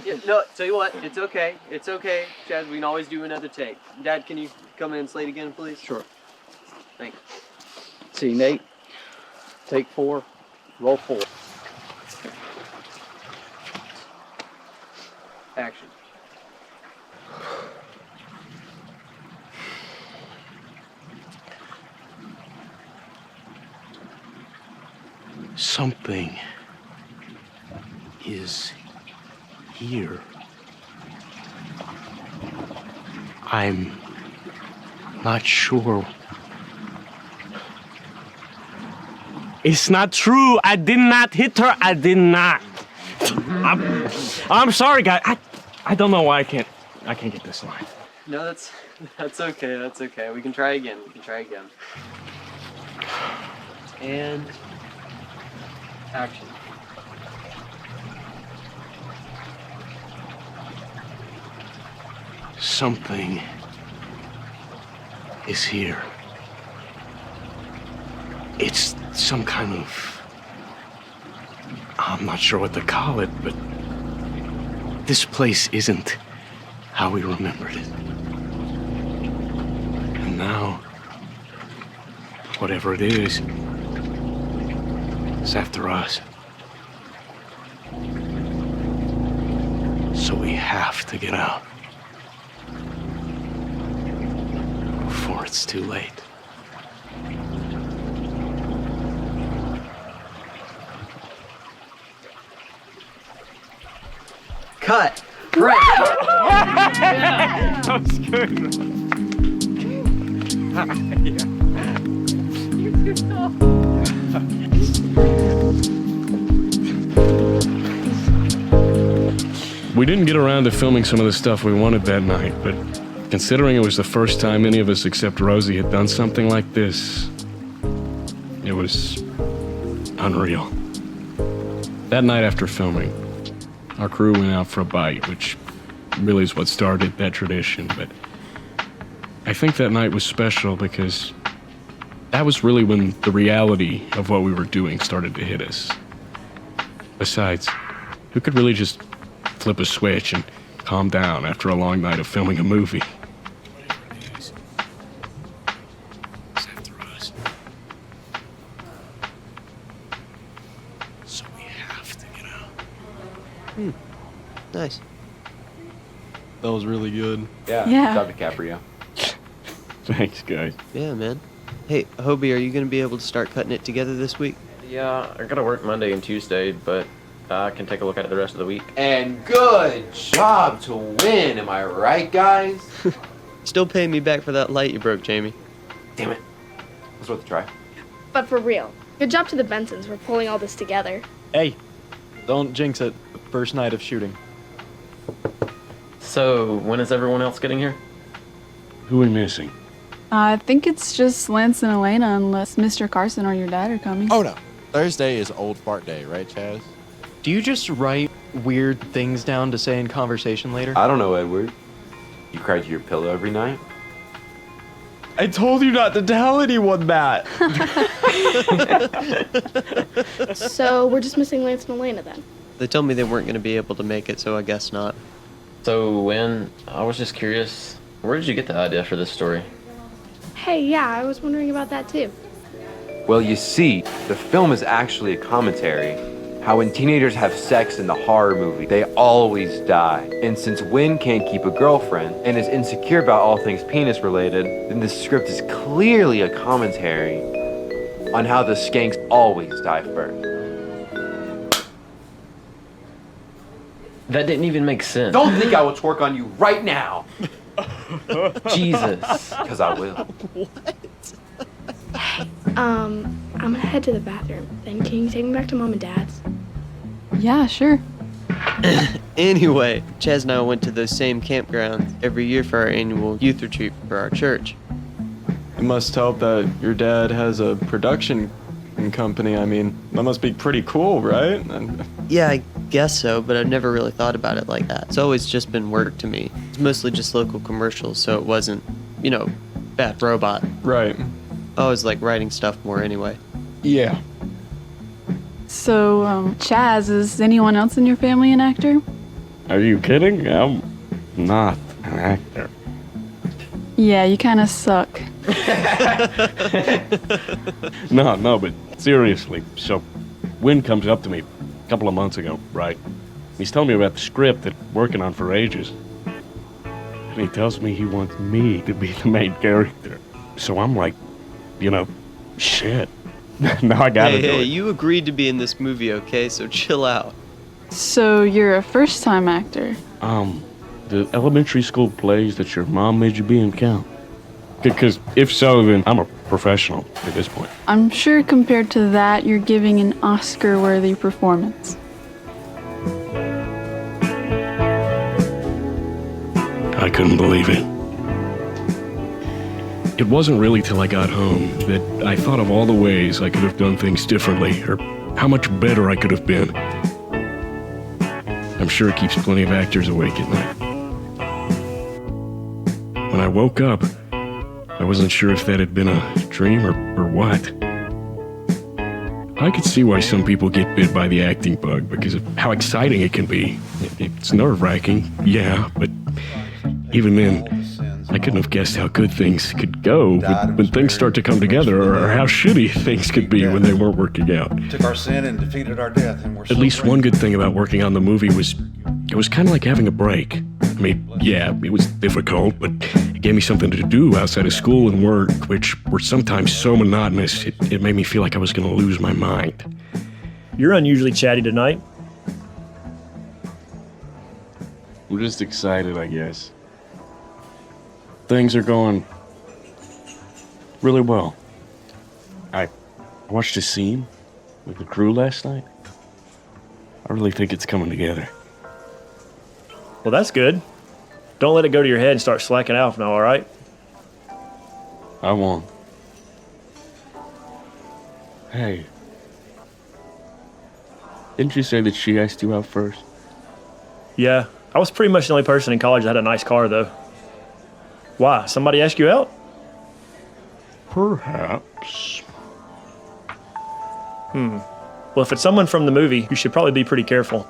Yeah, no, tell you what, it's okay. It's okay, Chaz. We can always do another take. Dad, can you come in and slate again, please? Sure. Thanks. See, Nate, take 4, roll 4. Action. Something is here. I'm not sure. It's not true. I did not hit her. I did not. I'm sorry, guys. I don't know why I can't get this line. No, that's okay. That's okay. We can try again. We can try again. And action. Something is here. It's some kind of... I'm not sure what to call it, but this place isn't how we remembered it. And now, whatever it is, it's after us. So we have to get out before it's too late. Cut. Right. That was good. We didn't get around to filming some of the stuff we wanted that night, but considering it was the first time any of us except Rosie had done something like this, it was unreal. That night after filming, our crew went out for a bite, which really is what started that tradition, but I think that night was special because that was really when the reality of what we were doing started to hit us. Besides, who could really just flip a switch and calm down after a long night of filming a movie? Nice. That was really good. Yeah. Yeah. Good job, DiCaprio. Thanks, guys. Yeah, man. Hey, Hobie, are you going to be able to start cutting it together this week? Yeah, I gotta work Monday and Tuesday, but I can take a look at it the rest of the week. And good job to win, am I right, guys? Still paying me back for that light you broke, Jamie. Damn it. It's worth a try. But for real, good job to the Bensons for pulling all this together. Hey, don't jinx it. First night of shooting. So, when is everyone else getting here? Who are we missing? I think it's just Lance and Elena, unless Mr. Carson or your dad are coming. Oh no, Thursday is old fart day, right, Chaz? Do you just write weird things down to say in conversation later? I don't know, Edward. You cry to your pillow every night? I told you not to tell anyone that. So we're just missing Lance and Elena then. They told me they weren't going to be able to make it, so I guess not. So, I was just curious, where did you get the idea for this story? Hey, yeah, I was wondering about that too. Well, you see, the film is actually a commentary. How when teenagers have sex in the horror movie, they always die. And since Wynn can't keep a girlfriend and is insecure about all things penis related, then the script is clearly a commentary on how the skanks always die first. That didn't even make sense. Don't think I will twerk on you right now. Jesus. Because I will. I'm gonna head to the bathroom. Then can you take me back to Mom and Dad's? Yeah, sure. Anyway, Chaz and I went to those same campgrounds every year for our annual youth retreat for our church. It must help that your dad has a production company. I mean, that must be pretty cool, right? Yeah, I guess so, but I've never really thought about it like that. It's always just been work to me. It's mostly just local commercials, so it wasn't, Bad Robot. Right. I always like writing stuff more anyway. Yeah. So, Chaz, is anyone else in your family an actor? Are you kidding? I'm not an actor. Yeah, you kind of suck. No, but seriously. So, Wynn comes up to me a couple of months ago, right? He's telling me about the script that we're working on for ages. And he tells me he wants me to be the main character. So I'm like, shit. Now I gotta do Hey, it. you agreed to be in this movie, okay? So chill out. So, you're a first-time actor? The elementary school plays that your mom made you be in count? Because if so, then I'm a professional at this point. I'm sure compared to that, you're giving an Oscar-worthy performance. I couldn't believe it. It wasn't really till I got home that I thought of all the ways I could have done things differently, or how much better I could have been. I'm sure it keeps plenty of actors awake at night. When I woke up, I wasn't sure if that had been a dream or what. I could see why some people get bit by the acting bug because of how exciting it can be. It's nerve-wracking, yeah, but even then, I couldn't have guessed how good things could go when things start to come together, or how shitty things could be when they weren't working out. Took our sin and defeated our death, and we're At least one good thing about working on the movie was it was kind of like having a break. I mean, yeah, it was difficult, but it gave me something to do outside of school and work, which were sometimes so monotonous, it made me feel like I was going to lose my mind. You're unusually chatty tonight. I'm just excited, I guess. Things are going really well. I watched a scene with the crew last night. I really think it's coming together. Well, that's good. Don't let it go to your head and start slacking off now, all right? I won't. Hey. Didn't you say that she asked you out first? Yeah, I was pretty much the only person in college that had a nice car, though. Why? Somebody ask you out? Perhaps. Well, if it's someone from the movie, you should probably be pretty careful.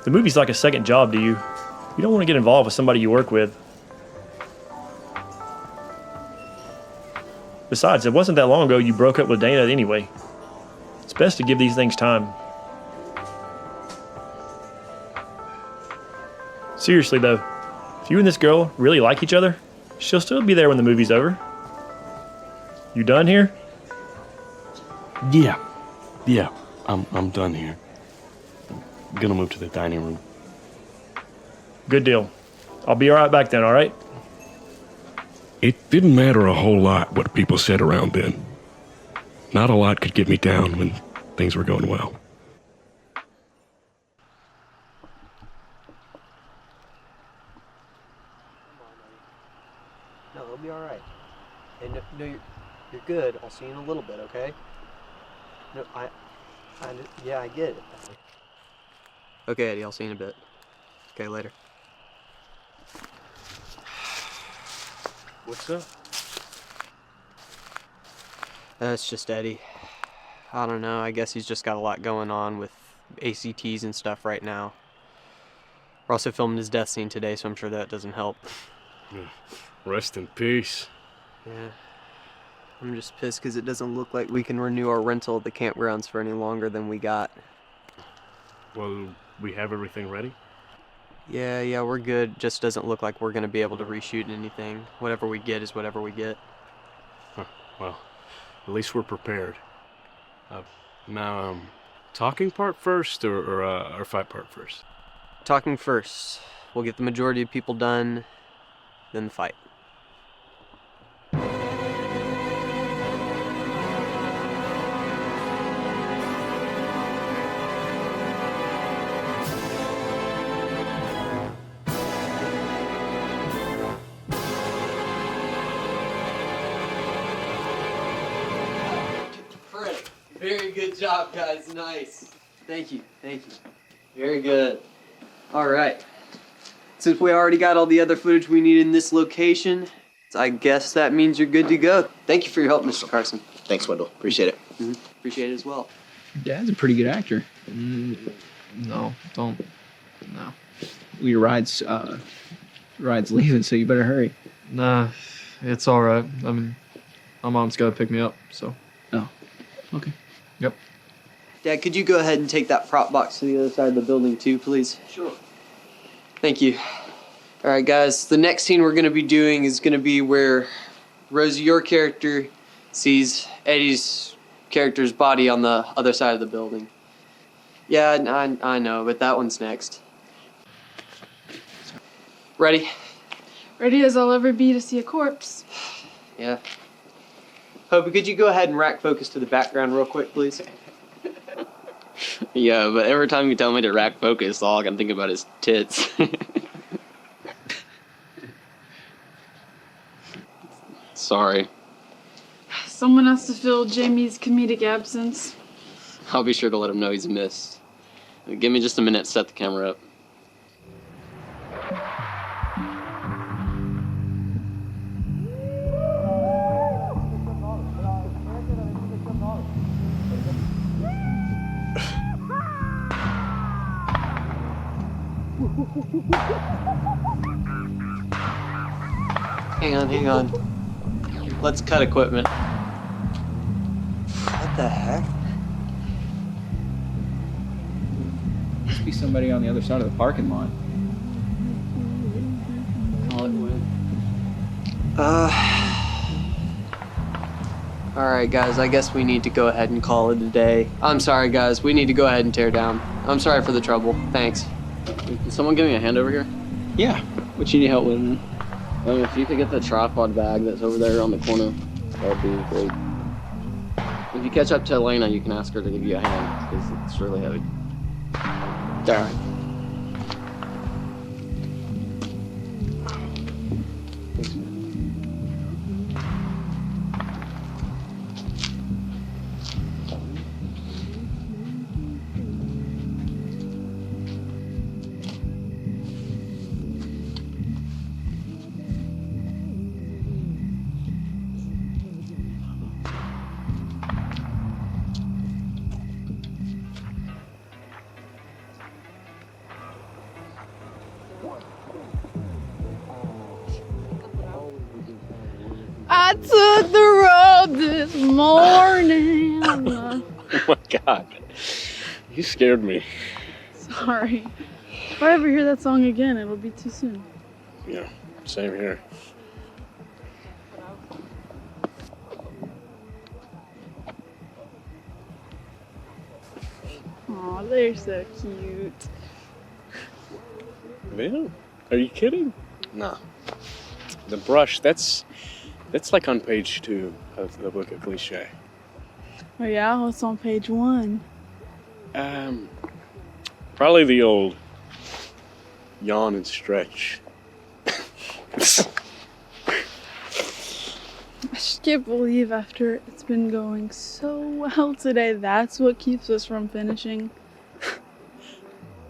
The movie's like a second job to you. You don't want to get involved with somebody you work with. Besides, it wasn't that long ago you broke up with Dana anyway. It's best to give these things time. Seriously though, If you and this girl really like each other, she'll still be there when the movie's over. You done here? Yeah. I'm done here. I'm gonna move to the dining room. Good deal. I'll be right back then, all right? It didn't matter a whole lot what people said around then. Not a lot could get me down when things were going well. No, it'll be all right. And no, you're good. I'll see you in a little bit, okay? No, yeah, I get it. Okay, Eddie, I'll see you in a bit. Okay, later. What's up? It's just Eddie. I don't know, I guess he's just got a lot going on with ACTs and stuff right now. We're also filming his death scene today, so I'm sure that doesn't help. Rest in peace. Yeah. I'm just pissed because it doesn't look like we can renew our rental at the campgrounds for any longer than we got. Well, we have everything ready? Yeah, we're good. Just doesn't look like we're going to be able to reshoot anything. Whatever we get is whatever we get. Huh. Well, at least we're prepared. Now, talking part first or fight part first? Talking first. We'll get the majority of people done, then the fight. Very good job, guys. Nice. Thank you. Very good. All right. Since we already got all the other footage we need in this location, I guess that means you're good to go. Thank you for your help, Mr. Carson. Thanks, Wendell. Appreciate it. Appreciate it as well. Dad's a pretty good actor. No, don't. No. Your ride's leaving, so you better hurry. Nah, it's all right. I mean, my mom's got to pick me up, so. Oh, okay. Yep. Dad, could you go ahead and take that prop box to the other side of the building too, please? Sure. Thank you. All right, guys, the next scene we're going to be doing is going to be where Rosie, your character, sees Eddie's character's body on the other side of the building. Yeah, I know, but that one's next. Ready? Ready as I'll ever be to see a corpse. Yeah. Hope, could you go ahead and rack focus to the background real quick, please? Yeah, but every time you tell me to rack focus, all I can think about is tits. Sorry. Someone has to fill Jamie's comedic absence. I'll be sure to let him know he's missed. Give me just a minute to set the camera up. Hang on. Let's cut equipment. What the heck? Must be somebody on the other side of the parking lot. Call it wood. Alright guys, I guess we need to go ahead and call it a day. I'm sorry guys, we need to go ahead and tear down. I'm sorry for the trouble. Thanks. Can someone give me a hand over here? Yeah. What you need help with, man? If you could get the tripod bag that's over there on the corner, that would be great. If you catch up to Elena, you can ask her to give you a hand, because it's really heavy. Alright. I took the road this morning. Oh my God. You scared me. Sorry. If I ever hear that song again, it'll be too soon. Yeah, same here. Aw, they're so cute. Man, are you kidding? Nah. The brush, that's like on page 2 of the book of cliche. Oh yeah, what's on page 1? Probably the old yawn and stretch. I just can't believe after it's been going so well today, that's what keeps us from finishing.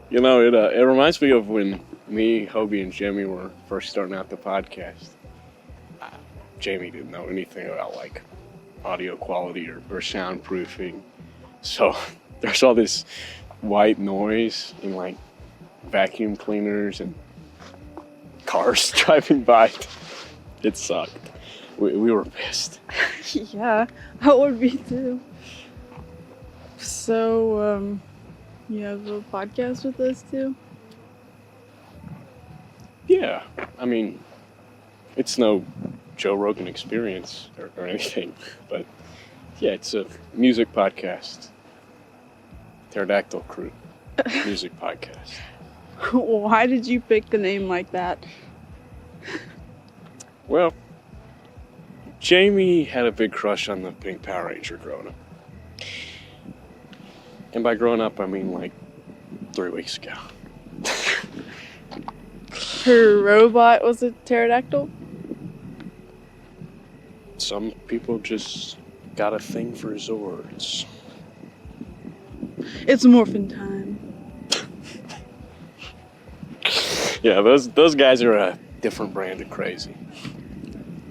You know, it reminds me of when me, Hobie, and Jamie were first starting out the podcast. Jamie didn't know anything about like audio quality or soundproofing. So there's all this white noise and like vacuum cleaners and cars driving by. It sucked. We were pissed. Yeah, I would be too. So, you have a podcast with us too? Yeah, I mean, it's no Joe Rogan Experience or anything, but yeah, it's a music podcast. Pterodactyl Crew music podcast. Why did you pick the name like that? Well, Jamie had a big crush on the Pink Power Ranger growing up. And by growing up, I mean like 3 weeks ago. Her robot was a pterodactyl? Some people just got a thing for Zords. It's morphin' time. Yeah, those guys are a different brand of crazy.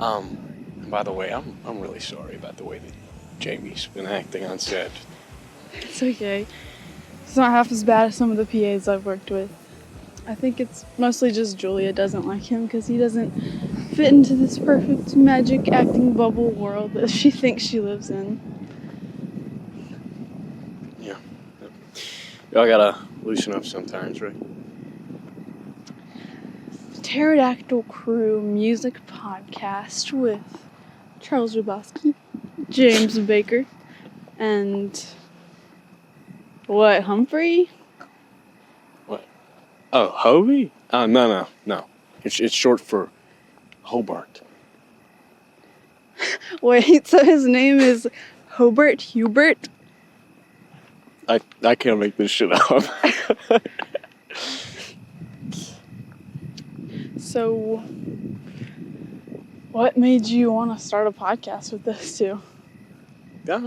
And by the way, I'm really sorry about the way that Jamie's been acting on set. It's okay. It's not half as bad as some of the PAs I've worked with. I think it's mostly just Julia doesn't like him because he doesn't fit into this perfect magic acting bubble world that she thinks she lives in. Yeah. Y'all gotta loosen up sometimes, right? Pterodactyl Crew music podcast with Charles Rubowski, James Baker, and what, Humphrey? What? Oh, Hobie? Oh, no. It's short for Hobart. Wait, so his name is Hobart Hubert? I can't make this shit up. So, what made you want to start a podcast with those two? I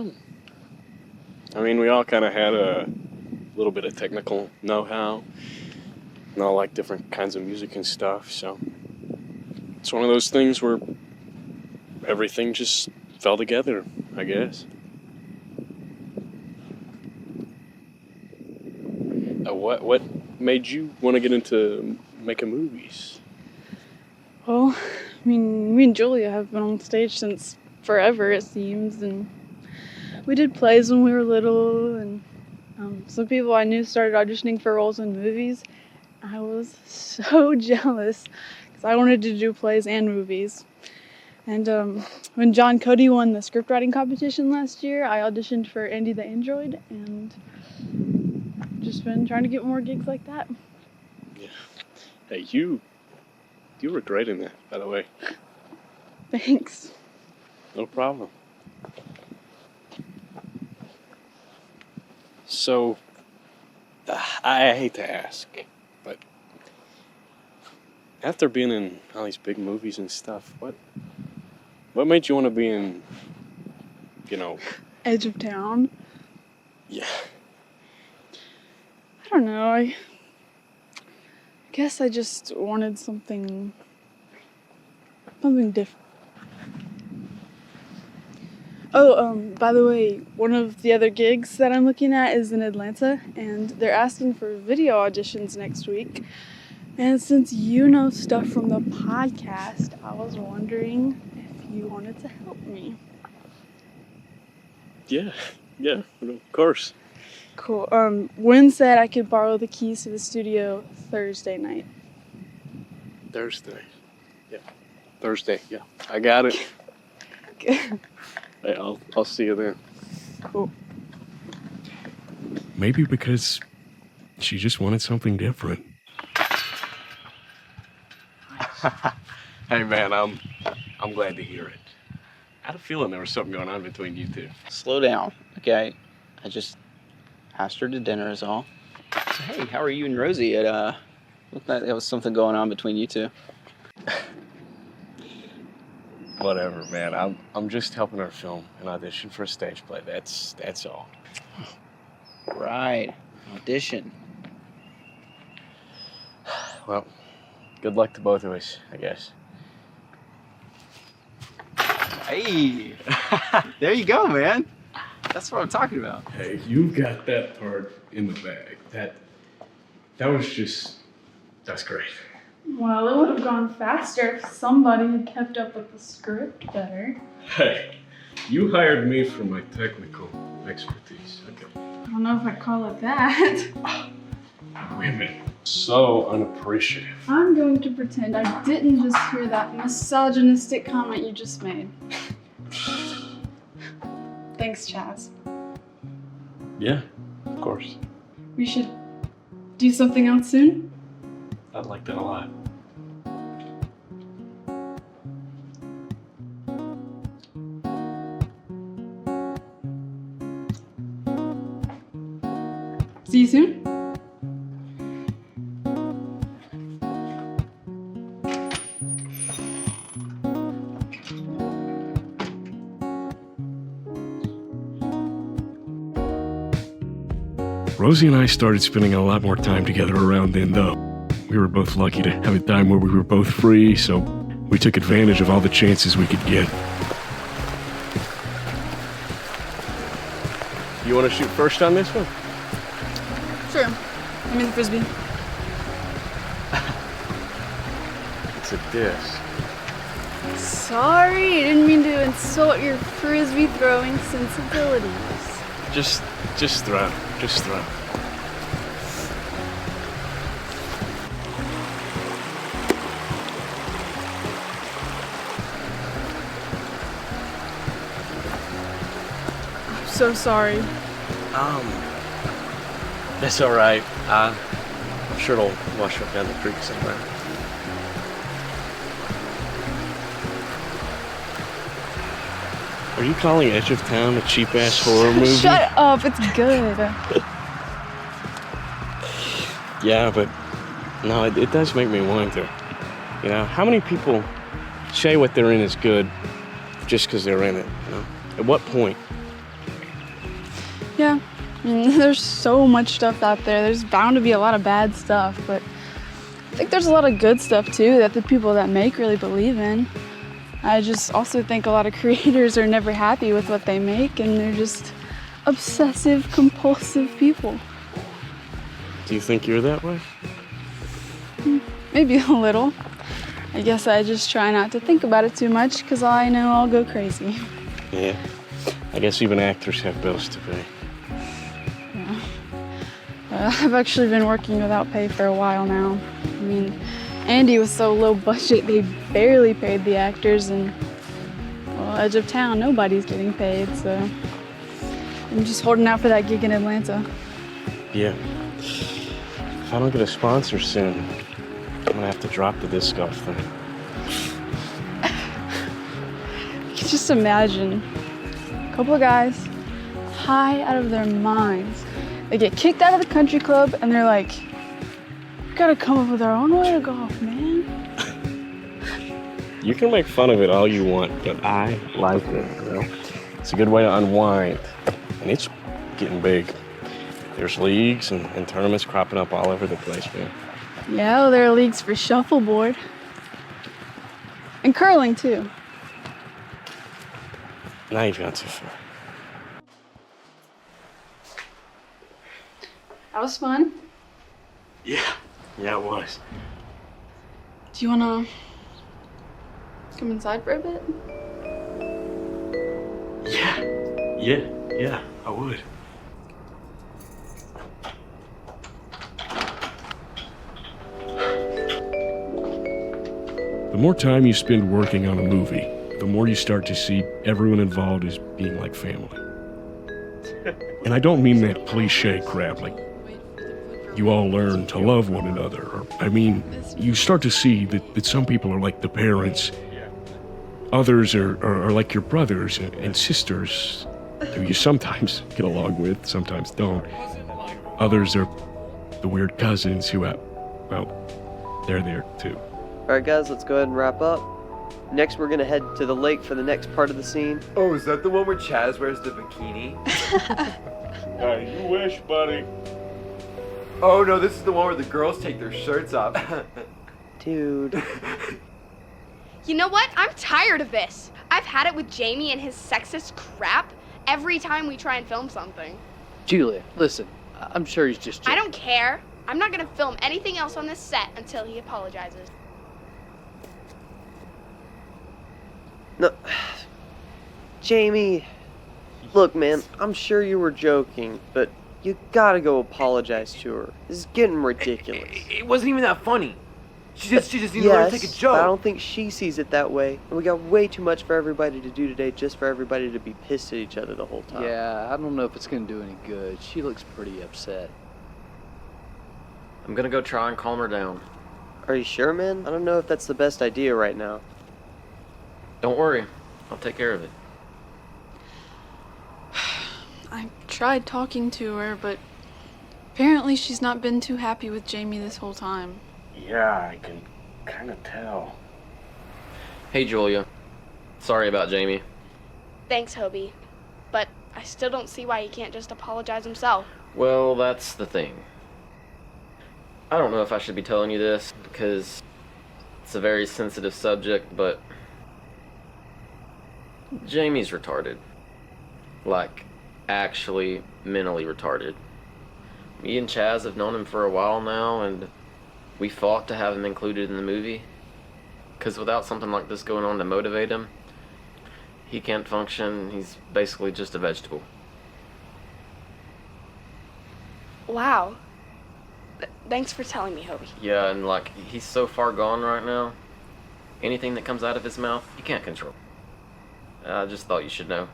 mean, we all kind of had a little bit of technical know-how and all like different kinds of music and stuff, so it's one of those things where everything just fell together, I guess. What made you want to get into making movies? Well, I mean, me and Julia have been on stage since forever, it seems, and we did plays when we were little, and some people I knew started auditioning for roles in movies. I was so jealous because I wanted to do plays and movies. And when John Cody won the script writing competition last year, I auditioned for Andy the Android, and just been trying to get more gigs like that. Yeah. Hey, you were great in that, by the way. Thanks. No problem. So, I hate to ask, but after being in all these big movies and stuff, what made you want to be in, Edge of Town? Yeah. I don't know, I guess I just wanted something different. Oh, by the way, one of the other gigs that I'm looking at is in Atlanta, and they're asking for video auditions next week. And since you know stuff from the podcast, I was wondering if you wanted to help me. Yeah, of course. Cool. Wynn said I could borrow the keys to the studio Thursday night. Thursday. Yeah. Thursday, yeah. I got it. Good. Hey, I'll see you then. Cool. Maybe because she just wanted something different. Hey man, I'm glad to hear it. I had a feeling there was something going on between you two. Slow down, okay? I just asked her to dinner is all. Hey, how are you and Rosie? It looked like there was something going on between you two. Whatever, man. I'm just helping her film an audition for a stage play. That's all. Right. Audition. Well, good luck to both of us, I guess. Hey, there you go, man. That's what I'm talking about. Hey, you got that part in the bag. That's great. Well, it would have gone faster if somebody had kept up with the script better. Hey, you hired me for my technical expertise, okay? I don't know if I'd call it that. Women, so unappreciative. I'm going to pretend I didn't just hear that misogynistic comment you just made. Thanks, Chaz. Yeah, of course. We should do something else soon? I'd like that a lot. See you soon? Rosie and I started spending a lot more time together around then, though. We were both lucky to have a time where we were both free, so we took advantage of all the chances we could get. You want to shoot first on this one? Sure. I'm in the frisbee. It's a disc. Sorry, I didn't mean to insult your frisbee throwing sensibilities. Just throw. Just throw. I'm so sorry. That's all right. I'm sure it'll wash up down the creek somewhere. Are you calling Edge of Town a cheap-ass horror movie? Shut up, it's good. Yeah, but no, it does make me wonder. You know, how many people say what they're in is good just because they're in it? You know, at what point? Yeah, I mean, there's so much stuff out there. There's bound to be a lot of bad stuff, but I think there's a lot of good stuff too that the people that make really believe in. I just also think a lot of creators are never happy with what they make, and they're just obsessive, compulsive people. Do you think you're that way? Maybe a little. I guess I just try not to think about it too much, because I know I'll go crazy. Yeah. I guess even actors have bills to pay. Yeah. I've actually been working without pay for a while now. I mean, Andy was so low budget, they barely paid the actors, and, well, Edge of Town, nobody's getting paid, so I'm just holding out for that gig in Atlanta. Yeah. If I don't get a sponsor soon, I'm gonna have to drop the disc golf thing. You can just imagine a couple of guys high out of their minds. They get kicked out of the country club, and they're like, gotta come up with our own way to golf, man. You can make fun of it all you want, but I like it, you know? It's a good way to unwind, and it's getting big. There's leagues and tournaments cropping up all over the place, man. Yeah, well, there are leagues for shuffleboard. And curling, too. Now you've gone too far. That was fun. Yeah, it was. Do you wanna come inside for a bit? Yeah, I would. The more time you spend working on a movie, the more you start to see everyone involved as being like family. And I don't mean that cliche crap like you all learn to love one another. Or, I mean, you start to see that some people are like the parents, others are like your brothers and sisters who you sometimes get along with, sometimes don't. Others are the weird cousins who, well, they're there too. Alright guys, let's go ahead and wrap up. Next we're gonna head to the lake for the next part of the scene. Oh, is that the one where Chaz wears the bikini? You wish, buddy. Oh no, this is the one where the girls take their shirts off. Dude. You know what? I'm tired of this. I've had it with Jamie and his sexist crap every time we try and film something. Julia, listen, I'm sure he's just I don't care. I'm not gonna film anything else on this set until he apologizes. No. Jamie, look man, I'm sure you were joking, but you gotta go apologize to her. This is getting ridiculous. It wasn't even that funny. She just needed to learn to take a joke. But I don't think she sees it that way. And we got way too much for everybody to do today just for everybody to be pissed at each other the whole time. Yeah, I don't know if it's gonna do any good. She looks pretty upset. I'm gonna go try and calm her down. Are you sure, man? I don't know if that's the best idea right now. Don't worry, I'll take care of it. I tried talking to her, but apparently she's not been too happy with Jamie this whole time. Yeah, I can kind of tell. Hey, Julia. Sorry about Jamie. Thanks, Hobie. But I still don't see why he can't just apologize himself. Well, that's the thing. I don't know if I should be telling you this because it's a very sensitive subject, but Jamie's retarded. Like, actually mentally retarded. Me and Chaz have known him for a while now, and we fought to have him included in the movie. Because without something like this going on to motivate him, he can't function. He's basically just a vegetable. Wow. Thanks for telling me, Hobie. Yeah, and like, he's so far gone right now. Anything that comes out of his mouth, you can't control. I just thought you should know.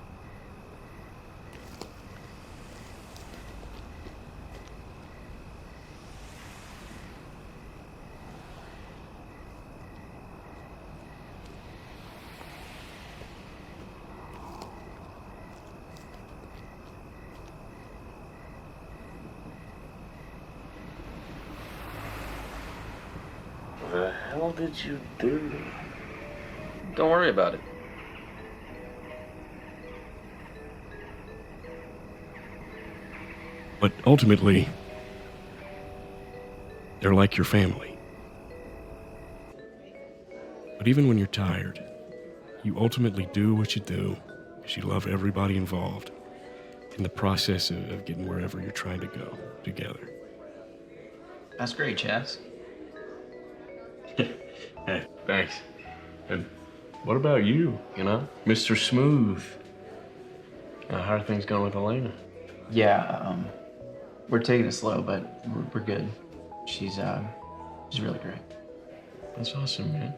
What the hell did you do? Don't worry about it. But ultimately, they're like your family. But even when you're tired, you ultimately do what you do because you love everybody involved in the process of getting wherever you're trying to go together. That's great, Chaz. Hey, thanks. And what about you, Mr. Smooth? How are things going with Elena? Yeah, we're taking it slow, but we're good. She's really great. That's awesome, man.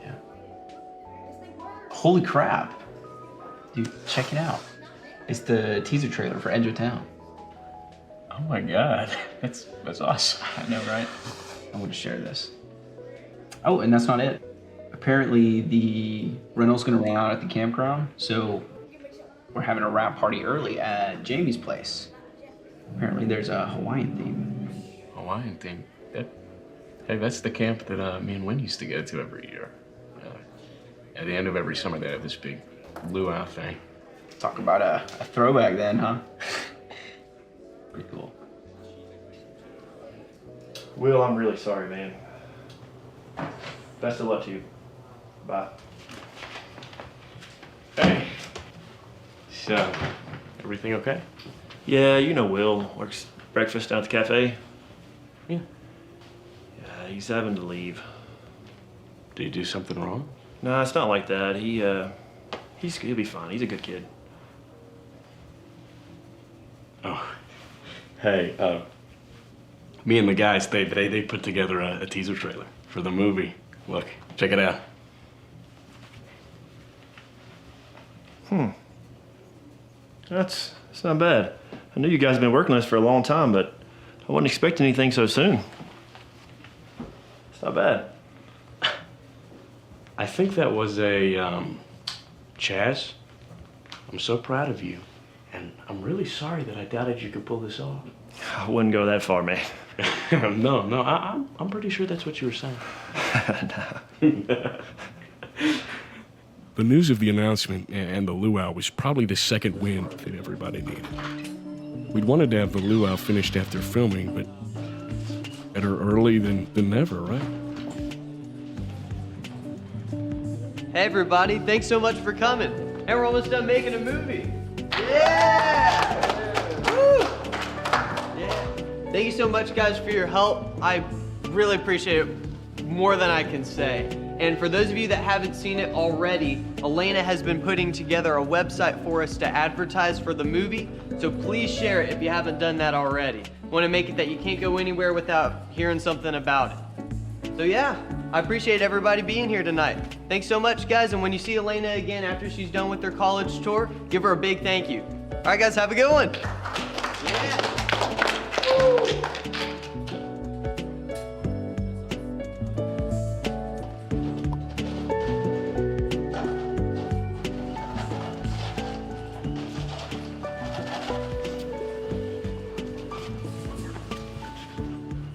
Yeah. Holy crap. Dude, check it out. It's the teaser trailer for Edge of Town. Oh my god. That's awesome. I know, right? I'm gonna share this. Oh, and that's not it. Apparently the rental's gonna run out at the campground, so we're having a wrap party early at Jamie's place. Apparently there's a Hawaiian theme. Hawaiian theme? Hey, that's the camp that me and Wynn used to go to every year. At the end of every summer, they have this big luau thing. Talk about a throwback then, huh? Pretty cool. Will, I'm really sorry, man. Best of luck to you. Bye. Hey. So, everything okay? Yeah, you know Will. Works breakfast down at the cafe. Yeah. Yeah, he's having to leave. Did he do something wrong? No, it's not like that. He'll be fine. He's a good kid. Oh. Hey, me and the guys, they put together a teaser trailer. for the movie. Look, check it out. That's not bad. I knew you guys have been working on this for a long time, but I wasn't expecting anything so soon. It's not bad. I think that was a, Chaz, I'm so proud of you. And I'm really sorry that I doubted you could pull this off. I wouldn't go that far, man. No, I'm pretty sure that's what you were saying. The news of the announcement and the luau was probably the second wind that everybody needed. We'd wanted to have the luau finished after filming, but better early than never, right? Hey everybody, thanks so much for coming. And we're almost done making a movie. Yeah! Woo! Yeah. Thank you so much guys for your help. I really appreciate it more than I can say. And for those of you that haven't seen it already, Elena has been putting together a website for us to advertise for the movie, so please share it if you haven't done that already. Want to make it that you can't go anywhere without hearing something about it. So yeah, I appreciate everybody being here tonight. Thanks so much, guys, and when you see Elena again after she's done with her college tour, give her a big thank you. All right, guys, have a good one. Yeah. Woo.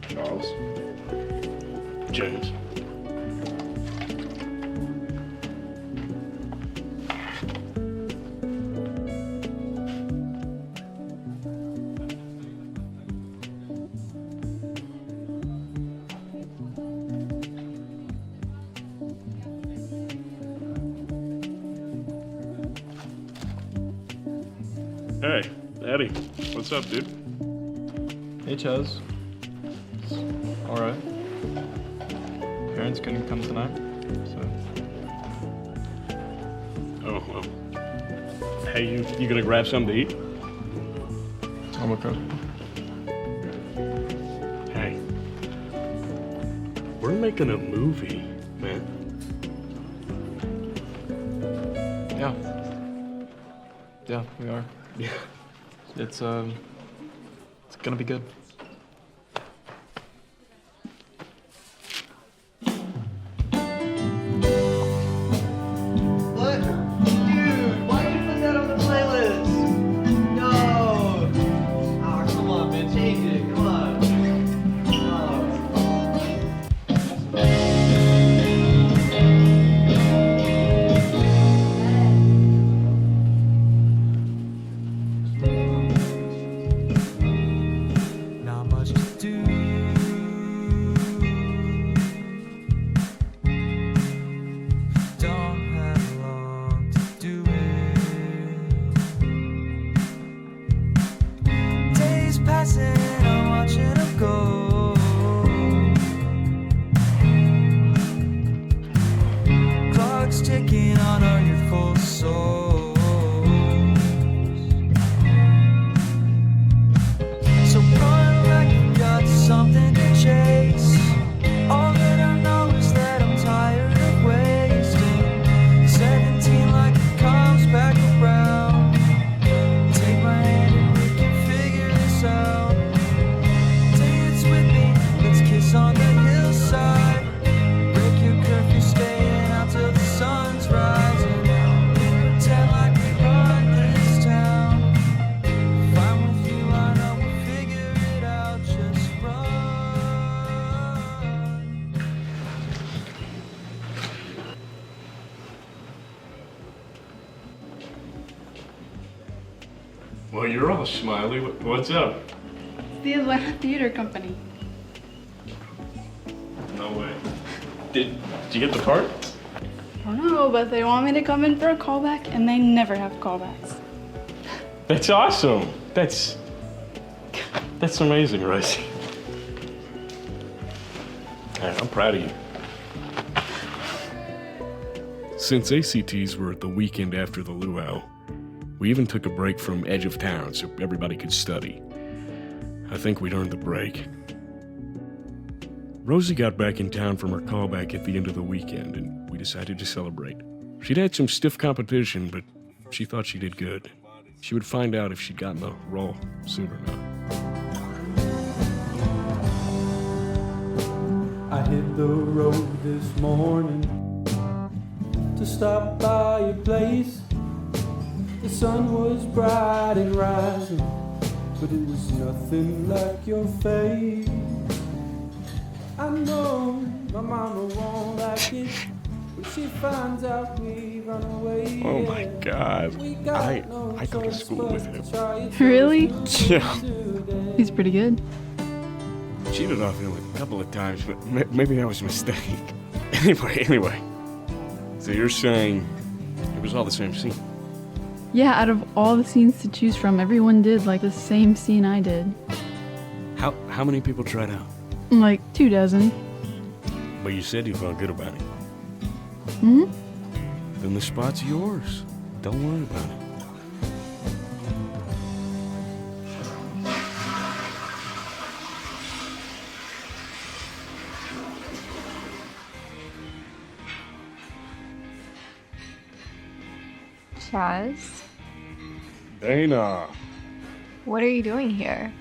Charles. James. Hey, Eddie. What's up, dude? Hey, Chaz. All right. Parents couldn't come tonight, so. Oh, well. Hey, you gonna grab something to eat? I'm okay. Hey. We're making a movie, man. Yeah. Yeah, we are. Yeah. It's gonna be good. What? Dude, why'd you put that on the playlist? No. Ah, come on, man, change it. Come on. Not much to do. Don't have long to do it. Days passing, I'm watching them go. Clock's ticking on all your full souls. So run like you got something to chase. All that I know is that I'm tired of wasting 17 like it comes back around. Take my hand and we can figure this out. Dance with me, let's kiss on the hillside. Break your curfew, staying out till the sun's rising. Pretend like we run this town. If I'm with you, I know we'll figure it out. Just run. Well, you're all smiley. What's up? The Atlanta Theater Company. No way. Did you get the part? I don't know, but they want me to come in for a callback, and they never have callbacks. That's awesome. That's amazing, Rosie. Hey, I'm proud of you. Since ACTs were the weekend after the luau, we even took a break from edge of town so everybody could study. I think we'd earned the break. Rosie got back in town from her callback at the end of the weekend, and we decided to celebrate. She'd had some stiff competition, but she thought she did good. She would find out if she'd gotten the role soon or not. I hit the road this morning to stop by your place. The sun was bright and rising, but it was nothing like your face. I know my mama won't like it when she finds out we run away. Oh my God. I go to school with him. Really? Yeah. He's pretty good. Cheated off him a couple of times, but maybe that was a mistake. Anyway. So you're saying it was all the same scene? Yeah, out of all the scenes to choose from, everyone did like the same scene I did. How many people tried out? Like 24. But you said you felt good about it. Hmm? Then the spot's yours. Don't worry about it. Chaz, Dana. what are you doing here?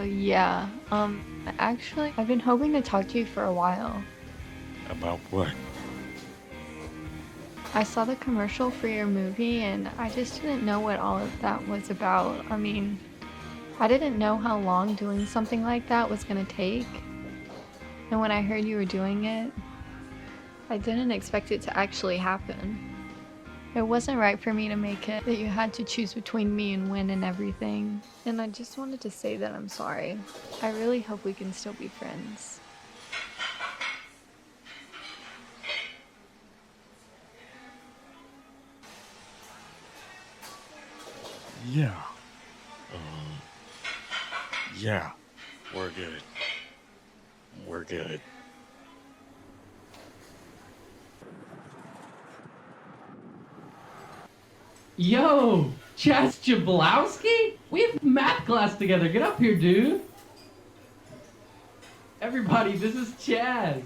Yeah. Actually, I've been hoping to talk to you for a while. About what? I saw the commercial for your movie and I just didn't know what all of that was about. I mean, I didn't know how long doing something like that was gonna take. And when I heard you were doing it, I didn't expect it to actually happen. It wasn't right for me to make it that you had to choose between me and Win and everything. And I just wanted to say that I'm sorry. I really hope we can still be friends. Yeah. Yeah. We're good. We're good. Yo, Chaz Jablowski? We have math class together. Get up here, dude. Everybody, this is Chaz.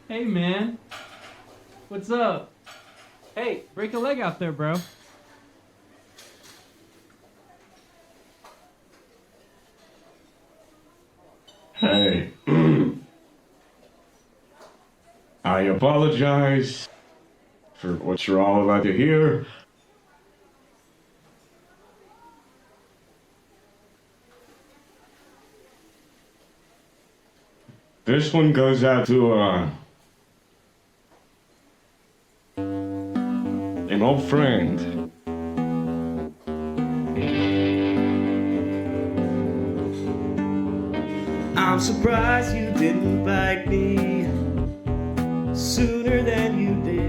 Hey, man. What's up? Hey, break a leg out there, bro. Hey. I apologize for what you're all about to hear. This one goes out to, an old friend. I'm surprised you didn't bite me sooner than you did.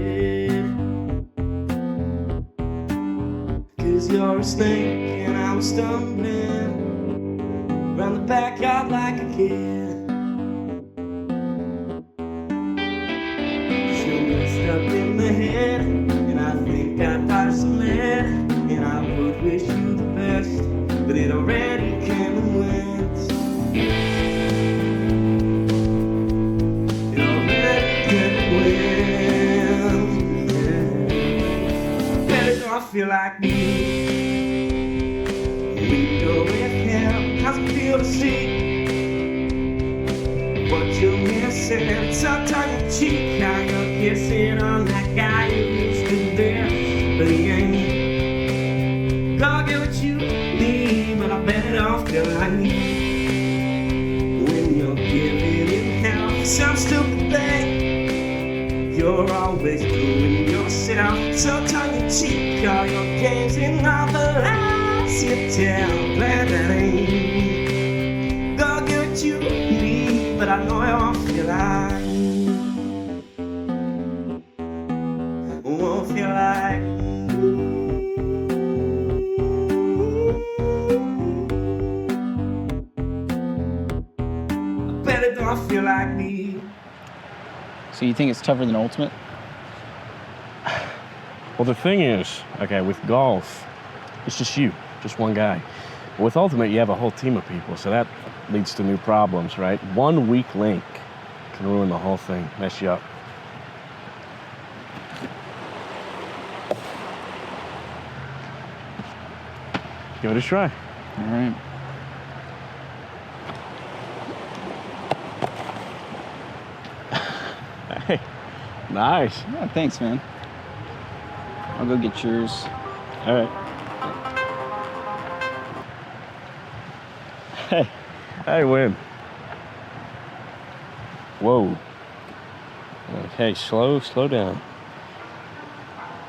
'Cause you're a snake and I was stumbling around the backyard like a kid. Still messed up in the head, and I think I thought some lead, and I would wish you the best, but it already came and went. I feel like me. We go with him. How's it feel to see what you're missing? So tongue in cheek, how you're kissing on that guy you used to be, but he ain't. Gonna get what you need, but I bet it don't feel like me when you're giving him hell for some stupid thing. You're always doing yourself. So tongue in cheek, all your games and all the lies you tell. Glad that ain't gonna get what you need, but I know I won't feel like. Won't feel like. I bet it don't feel like me. So you think it's tougher than Ultimate? Well, the thing is, okay, with golf, It's just you, just one guy. With Ultimate, you have a whole team of people, so that leads to new problems, right? One weak link can ruin the whole thing, mess you up. Give it a try. All right. Hey, nice. Yeah, thanks, man. I'll go get yours. All right. Hey, Win. Whoa. Okay, slow down.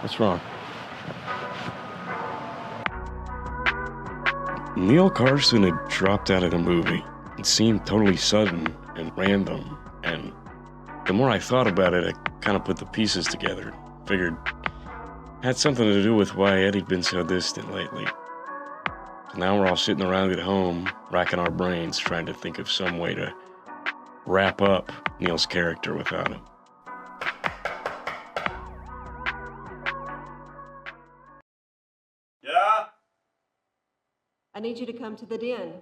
What's wrong? Neil Carson had dropped out of the movie. It seemed totally sudden and random, and the more I thought about it, I kind of put the pieces together. Figured it had something to do with why Eddie'd been so distant lately. So now we're all sitting around at home, racking our brains, trying to think of some way to wrap up Neil's character without him. Yeah? I need you to come to the den.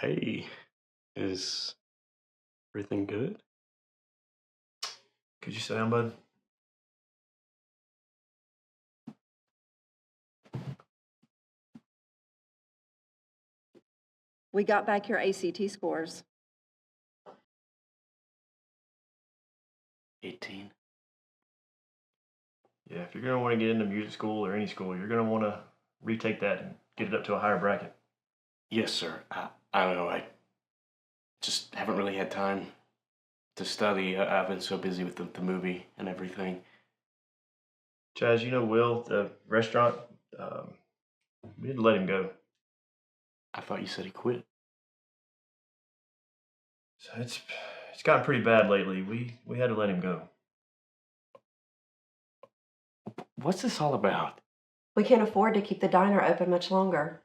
Hey, is everything good? Could you sit down, bud? We got back your ACT scores. 18. Yeah, if you're going to want to get into music school or any school, you're going to want to retake that and get it up to a higher bracket. Yes, sir. I don't know. I just haven't really had time to study. I've been so busy with the movie and everything. Chaz, you know Will, the restaurant? We had to let him go. I thought you said he quit. So it's gotten pretty bad lately. We had to let him go. What's this all about? We can't afford to keep the diner open much longer.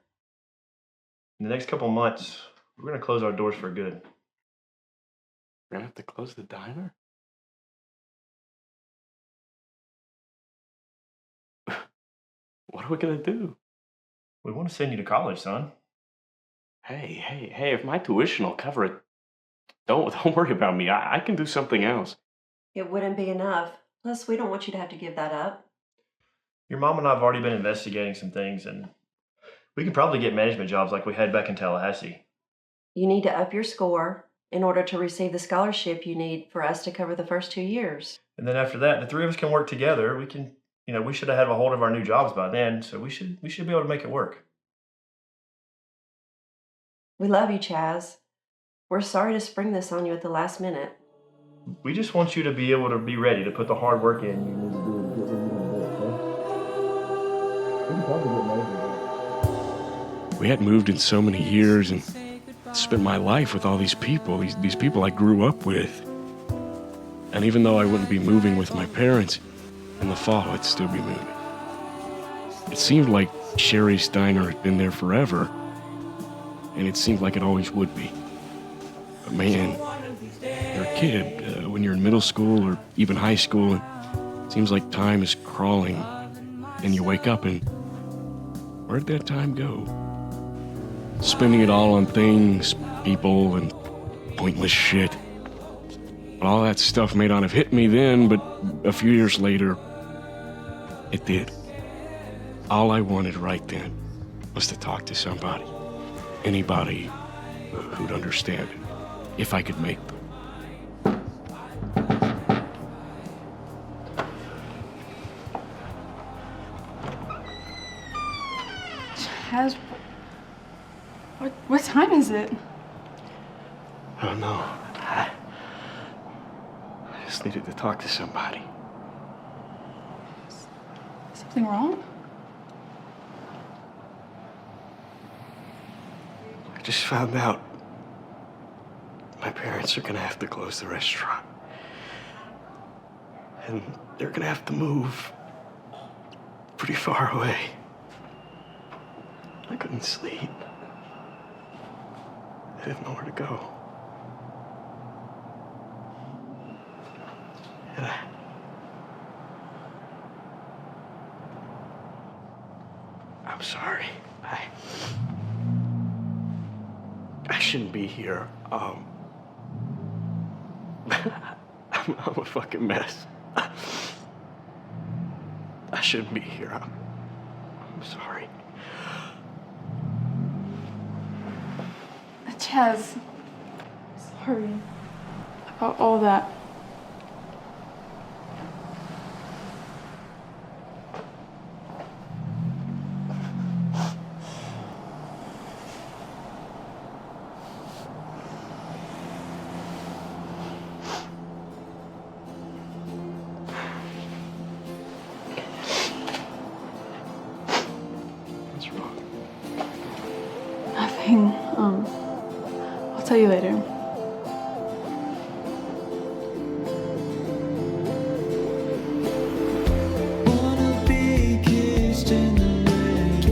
In the next couple months, we're going to close our doors for good. We're going to have to close the diner? What are we going to do? We want to send you to college, son. Hey, if my tuition will cover it, don't worry about me. I can do something else. It wouldn't be enough. Plus, we don't want you to have to give that up. Your mom and I have already been investigating some things, and we could probably get management jobs like we had back in Tallahassee. You need to up your score in order to receive the scholarship you need for us to cover the first 2 years. And then after that, the three of us can work together. We can, we should have had a hold of our new jobs by then, so we should be able to make it work. We love you, Chaz. We're sorry to spring this on you at the last minute. We just want you to be able to be ready to put the hard work in you need to do to get where you want to go, okay? We can probably get management jobs. We hadn't moved in so many years and spent my life with all these people, these people I grew up with. And even though I wouldn't be moving with my parents, in the fall I'd still be moving. It seemed like Sherry's Diner had been there forever, and it seemed like it always would be. But man, you're a kid when you're in middle school or even high school, and it seems like time is crawling, and you wake up and where'd that time go? Spending it all on things, people, and pointless shit. But all that stuff may not have hit me then, but a few years later, it did. All I wanted right then was to talk to somebody. Anybody who'd understand it, if I could make them. Chaz, what time is it? I don't know. I just needed to talk to somebody. Something wrong? just found out my parents are gonna have to close the restaurant. And they're gonna have to move pretty far away. I couldn't sleep. I didn't know where to go. And I'm sorry. I shouldn't be here. I'm a fucking mess. I shouldn't be here. I'm sorry. Chaz, sorry about all that. What's wrong? Nothing. I'll tell you later. Wanna be kissed in the rain.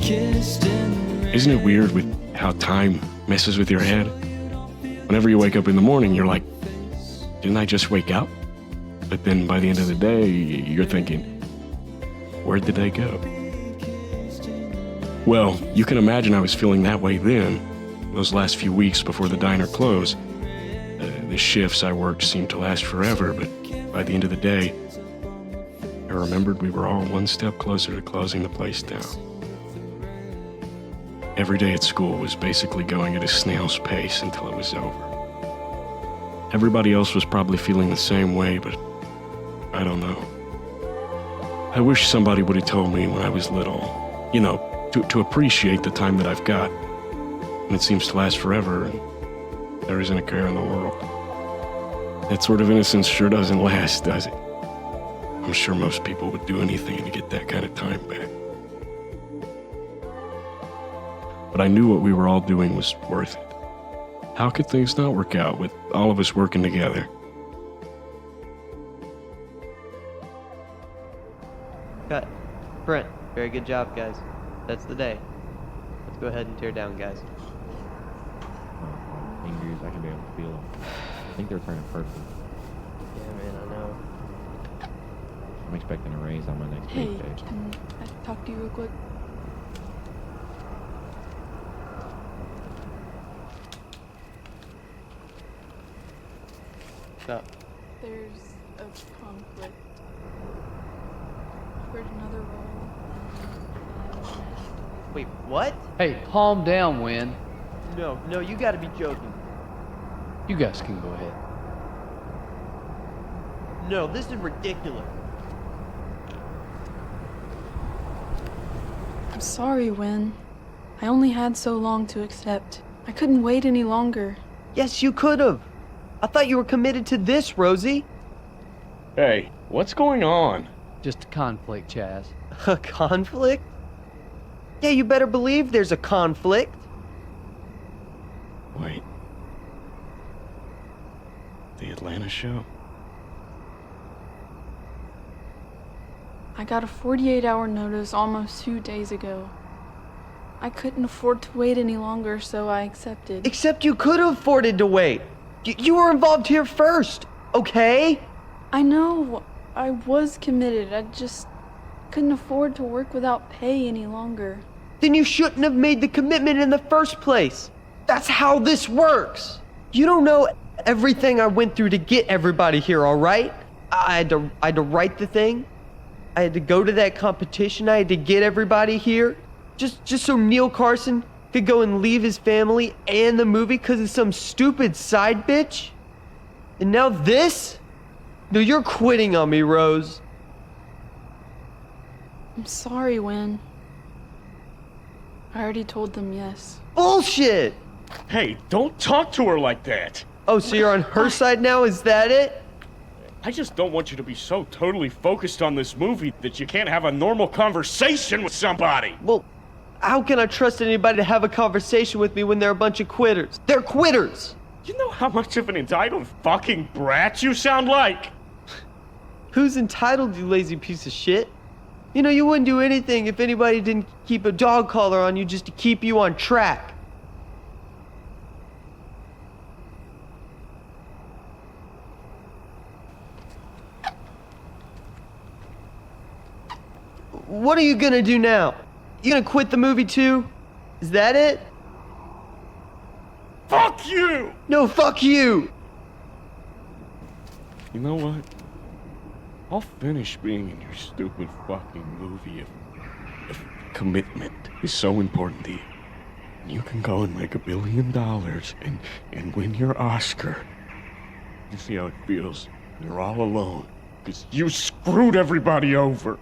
Kissed in the rain. Isn't it weird with how time messes with your head? Whenever you wake up in the morning, you're like, didn't I just wake up? But then by the end of the day, you're thinking, where'd the day go? Well, you can imagine I was feeling that way then, those last few weeks before the diner closed. The shifts I worked seemed to last forever, but by the end of the day, I remembered we were all one step closer to closing the place down. Every day at school was basically going at a snail's pace until it was over. Everybody else was probably feeling the same way, but I don't know. I wish somebody would have told me when I was little, you know, to appreciate the time that I've got. And it seems to last forever, and there isn't a care in the world. That sort of innocence sure doesn't last, does it? I'm sure most people would do anything to get that kind of time back. But I knew what we were all doing was worth it. How could things not work out with all of us working together? Cut. Brent, very good job, guys. That's the day. Let's go ahead and tear down, guys. Fingers, I can be able to feel them. I think they're turning purple. Yeah, man, I know. I'm expecting a raise on my next Hey, paycheck. can I talk to you real quick? What's up? There's a conflict. For another role. Wait, what? Hey, calm down, Win. No, you gotta be joking. You guys can go ahead. No, this is ridiculous. I'm sorry, Win. I only had so long to accept. I couldn't wait any longer. Yes, you could've. I thought you were committed to this, Rosie. Hey, what's going on? Just a conflict, Chaz. A conflict? Yeah, you better believe there's a conflict. Wait. The Atlanta show? I got a 48-hour notice almost 2 days ago. I couldn't afford to wait any longer, so I accepted. Except you could have afforded to wait. You were involved here first, okay? I know. I was committed. I just couldn't afford to work without pay any longer. Then you shouldn't have made the commitment in the first place. That's how this works. You don't know everything I went through to get everybody here, all right? I had to write the thing. I had to go to that competition. I had to get everybody here. Just so Neil Carson could go and leave his family and the movie because of some stupid side bitch. And now this? No, you're quitting on me, Rose. I'm sorry, Win. I already told them yes. Bullshit! Hey, don't talk to her like that. Oh, so you're on her side now? Is that it? I just don't want you to be so totally focused on this movie that you can't have a normal conversation with somebody. Well, How can I trust anybody to have a conversation with me when they're a bunch of quitters? They're quitters! You know how much of an entitled fucking brat you sound like? Who's entitled, you lazy piece of shit? You know, you wouldn't do anything if anybody didn't keep a dog collar on you just to keep you on track. What are you gonna do now? You gonna quit the movie too? Is that it? Fuck you! No, fuck you! You know what? I'll finish being in your stupid fucking movie if commitment is so important to you. You can go and make $1 billion and win your Oscar. You see how it feels? You're all alone. Because you screwed everybody over.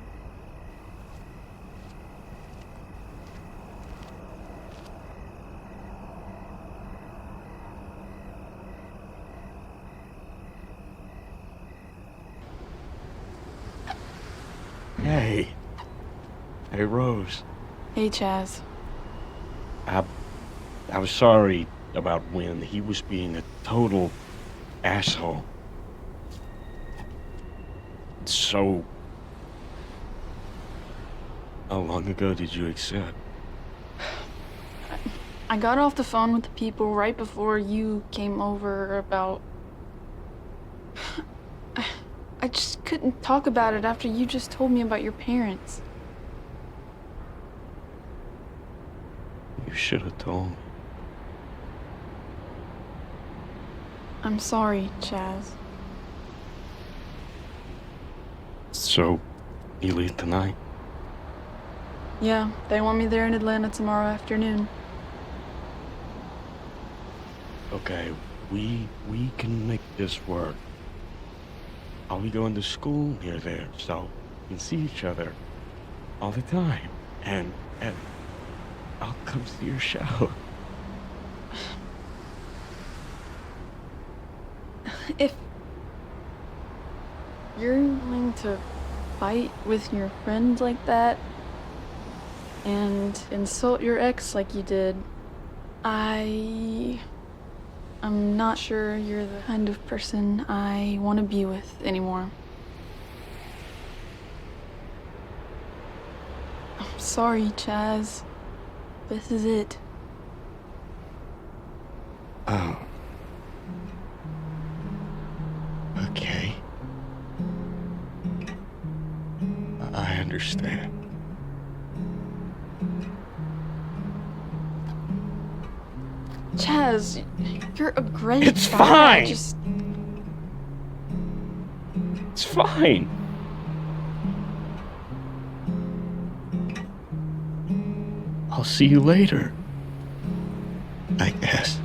Hey. Hey, Rose. Hey, Chaz. I was sorry about Win. He was being a total asshole. So, how long ago did you accept? I got off the phone with the people right before you came over about... I just couldn't talk about it after you just told me about your parents. You should have told me. I'm sorry, Chaz. So, you leave tonight? Yeah, they want me there in Atlanta tomorrow afternoon. Okay, we can make this work. I'll be going to school near there, so we can see each other all the time. And I'll come see your show. If you're willing to fight with your friend like that and insult your ex like you did, I'm not sure you're the kind of person I want to be with anymore. I'm sorry, Chaz. This is it. Oh. Okay. I understand. Chaz, you're a great It's guy. fine. Just... It's fine. I'll see you later. I guess.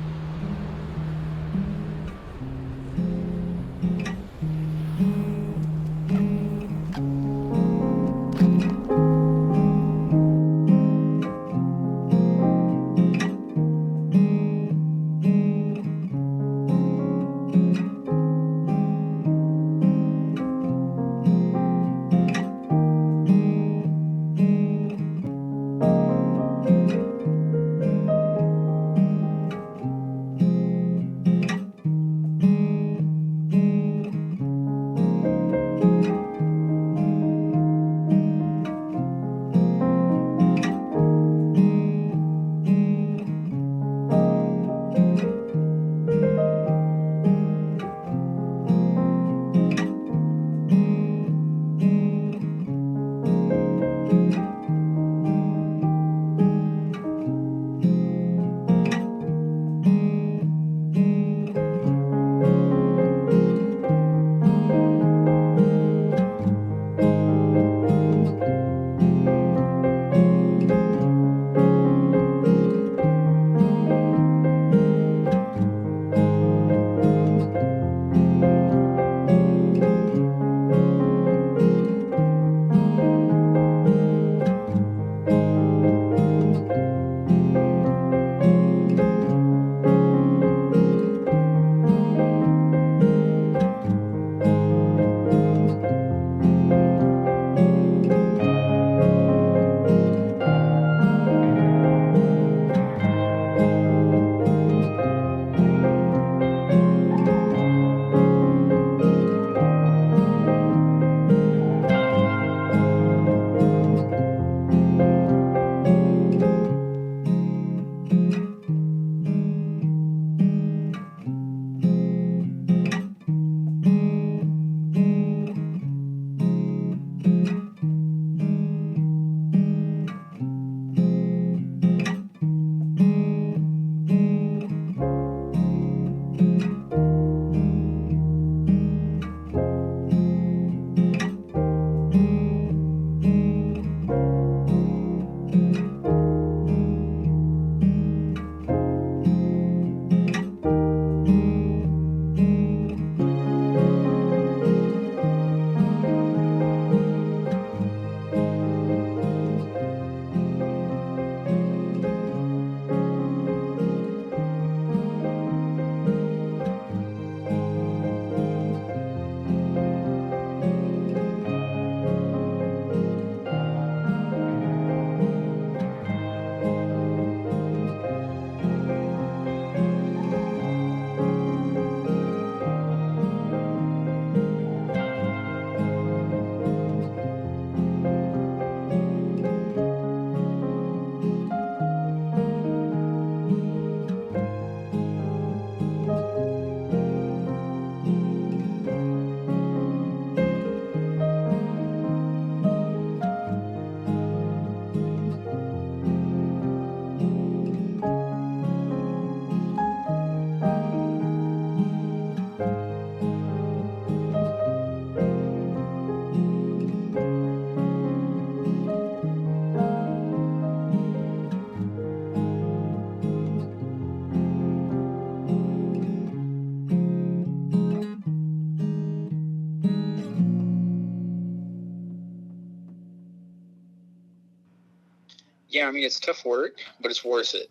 Yeah, I mean, it's tough work, but it's worth it.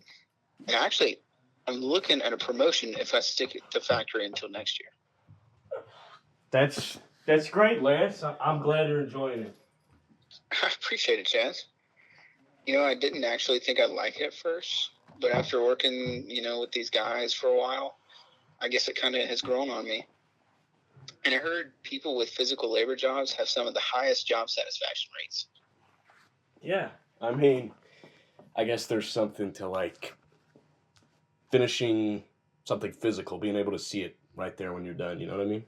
And actually, I'm looking at a promotion if I stick at the factory until next year. That's great, Lance. I'm glad you're enjoying it. I appreciate it, Chaz. You know, I didn't actually think I'd like it at first, but after working, with these guys for a while, I guess it kind of has grown on me. And I heard people with physical labor jobs have some of the highest job satisfaction rates. Yeah, I mean, I guess there's something to like finishing something physical, being able to see it right there when you're done. You know what I mean?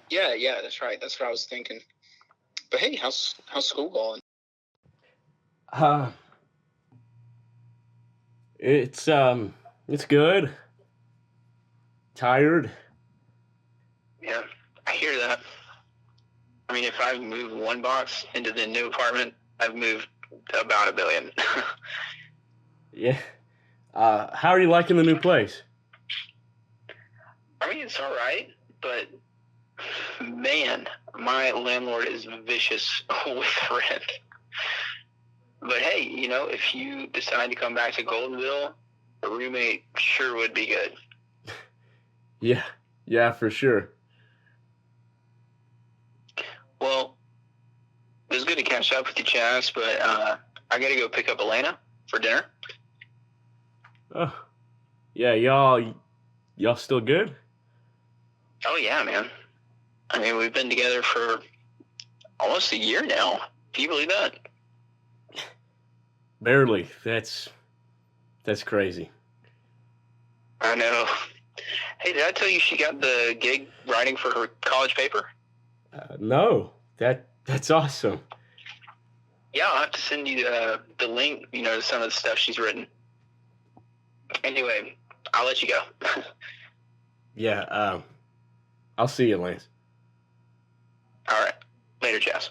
Yeah, that's right. That's what I was thinking. But hey, how's school going? It's good. Tired. Yeah, I hear that. I mean, if I've moved one box into the new apartment, I've moved about $1 billion. Yeah. How are you liking the new place? I mean, it's all right, but man, my landlord is vicious with rent. But hey, if you decide to come back to Goldenville, a roommate sure would be good. Yeah, for sure. Well, it was good to catch up with you, Chaz, but I gotta go pick up Elena for dinner. Oh, yeah, y'all still good? Oh yeah, man. I mean, we've been together for almost a year now. Can you believe that? Barely. That's crazy. I know. Hey, did I tell you she got the gig writing for her college paper? No, that's awesome. Yeah, I'll have to send you the link, to some of the stuff she's written. Anyway, I'll let you go. Yeah, I'll see you, Lance. All right. Later, Chaz.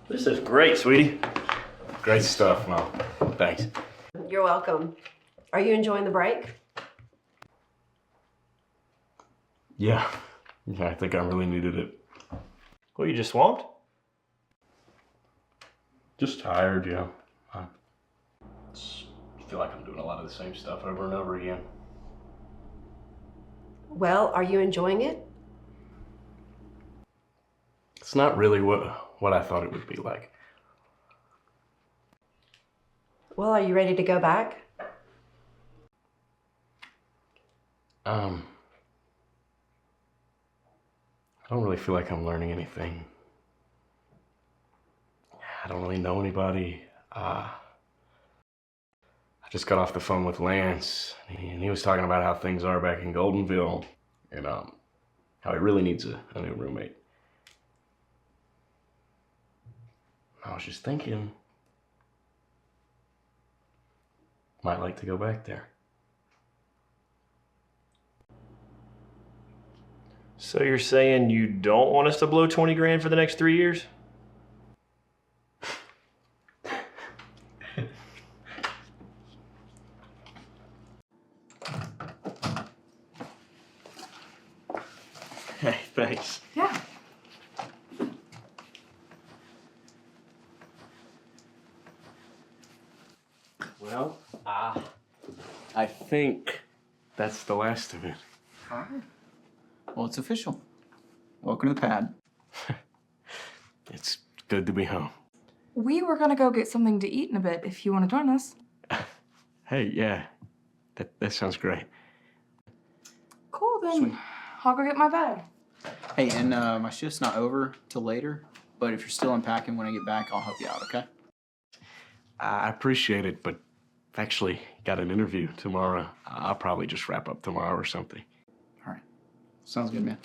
This is great, sweetie. Great stuff, Mom. Thanks. You're welcome. Are you enjoying the break? Yeah, I think I really needed it. Well, you just swamped? Just tired, yeah. I feel like I'm doing a lot of the same stuff over and over again. Well, are you enjoying it? It's not really what I thought it would be like. Well, are you ready to go back? I don't really feel like I'm learning anything. I don't really know anybody. I just got off the phone with Lance, and he was talking about how things are back in Goldenville, and how he really needs a new roommate. I was just thinking, might like to go back there. So you're saying you don't want us to blow 20 grand for the next 3 years? Hey, thanks. Yeah. Well, I think that's the last of it. All right. Well, it's official. Welcome to the pad. It's good to be home. We were gonna go get something to eat in a bit if you want to join us. Hey, yeah, that sounds great. Cool, then. Sweet. I'll go get my bag. Hey, and my shift's not over till later, but if you're still unpacking when I get back, I'll help you out, okay? I appreciate it, but I've actually got an interview tomorrow. I'll probably just wrap up tomorrow or something. All right. Sounds good, man.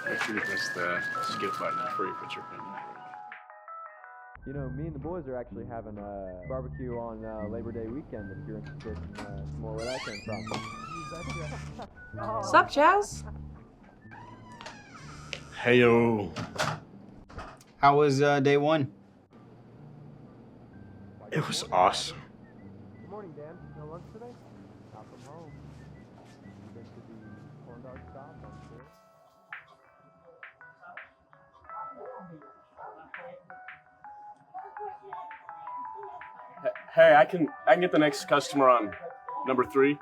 Make sure you press the skip button before you put your pen in. You know, me and the boys are actually having a barbecue on Labor Day weekend if you're interested in some more where that came from. Sup, Chaz? Heyo. How was day one? It was awesome. Good morning, Dan. No lunch today? Not from home. Hey, I can get the next customer on number 3.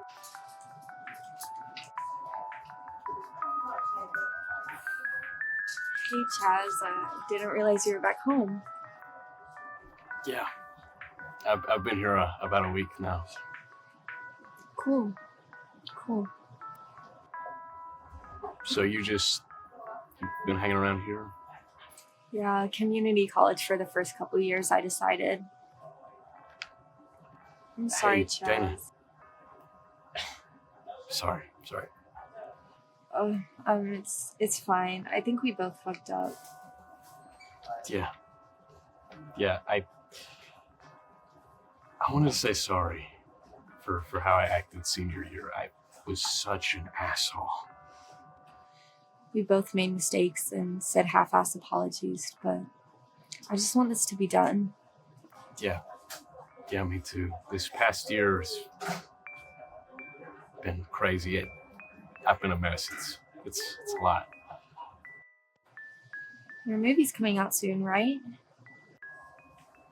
Hey, Chaz, didn't realize you were back home. Yeah. I've been here about a week now. Cool. Cool. So you've been hanging around here? Yeah, community college for the first couple years, I decided. I'm sorry, Hey, Chaz. Dana. Sorry. Oh, it's fine. I think we both fucked up. Yeah. Yeah, I wanted to say sorry for how I acted senior year. I was such an asshole. We both made mistakes and said half-ass apologies, but I just want this to be done. Yeah. Yeah, me too. This past year's been crazy. I've been a mess. It's a lot. Your movie's coming out soon, right?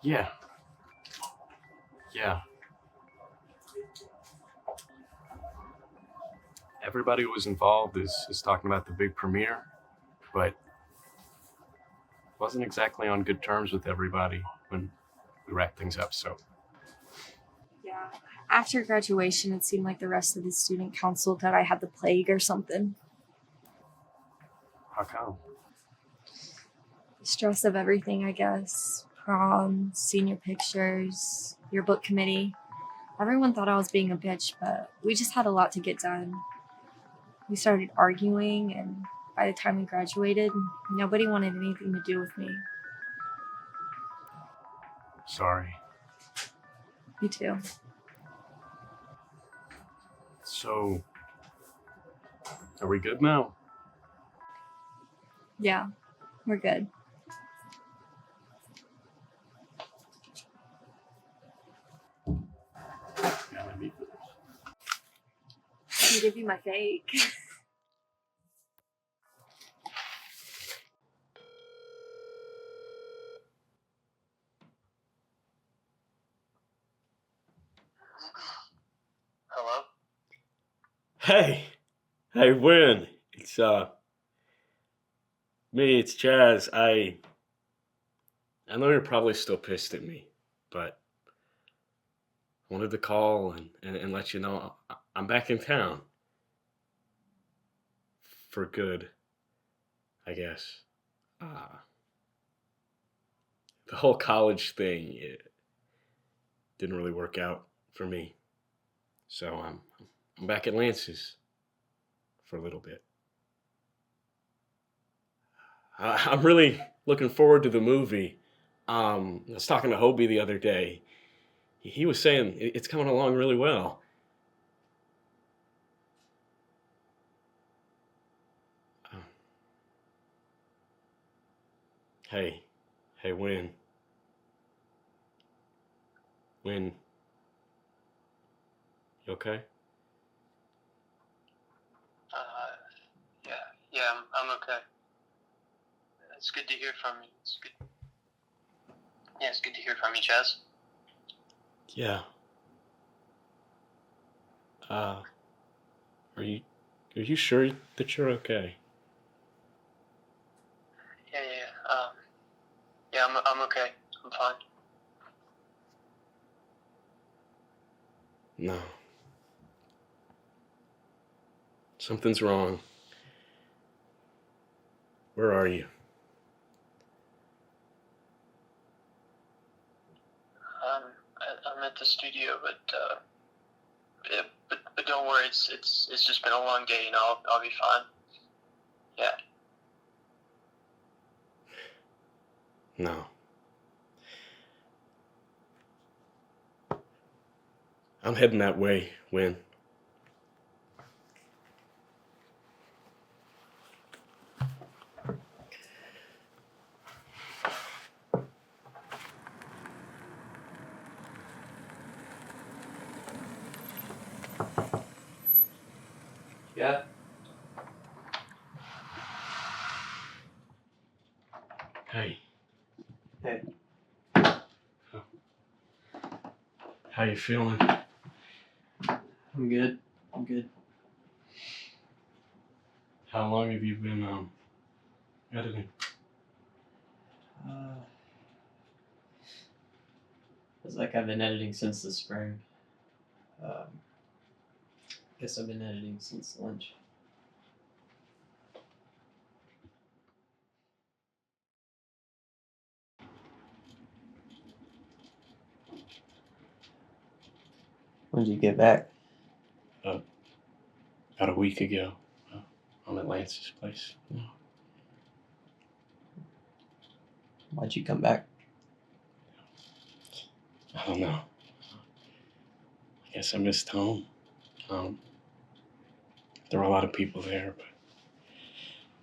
Yeah. Yeah. Everybody who was involved is talking about the big premiere, but wasn't exactly on good terms with everybody when we wrapped things up, so. Yeah. After graduation, it seemed like the rest of the student council thought I had the plague or something. How come? The stress of everything, I guess. Prom, senior pictures, yearbook committee. Everyone thought I was being a bitch, but we just had a lot to get done. We started arguing, and by the time we graduated, nobody wanted anything to do with me. Sorry. Me too. So, are we good now? Yeah, we're good. I'll give you my fake. Hello? Hey, Win. It's me. It's Chaz. I know you're probably still pissed at me, but I wanted to call and let you know I'm back in town for good, I guess. The whole college thing, it didn't really work out for me, so I'm back at Lance's for a little bit. I'm really looking forward to the movie. I was talking to Hobie the other day. He was saying it's coming along really well. Hey, Win. Win, you okay? Yeah, I'm okay. It's good to hear from you. It's good. Yeah, it's good to hear from you, Chaz. Yeah. Are you sure that you're okay? Yeah, I'm okay. I'm fine. No. Something's wrong. Where are you? I'm at the studio, but don't worry. It's just been a long day. You know, I'll be fine. Yeah. No. I'm heading that way, Win. Yeah? Hey. Hey. How you feeling? I'm good. I'm good. How long have you been editing? Feels like I've been editing since the spring. Guess I've been editing since lunch. When did you get back? About a week ago. I'm at Lance's place. Why'd you come back? I don't know. I guess I missed home. There were a lot of people there, but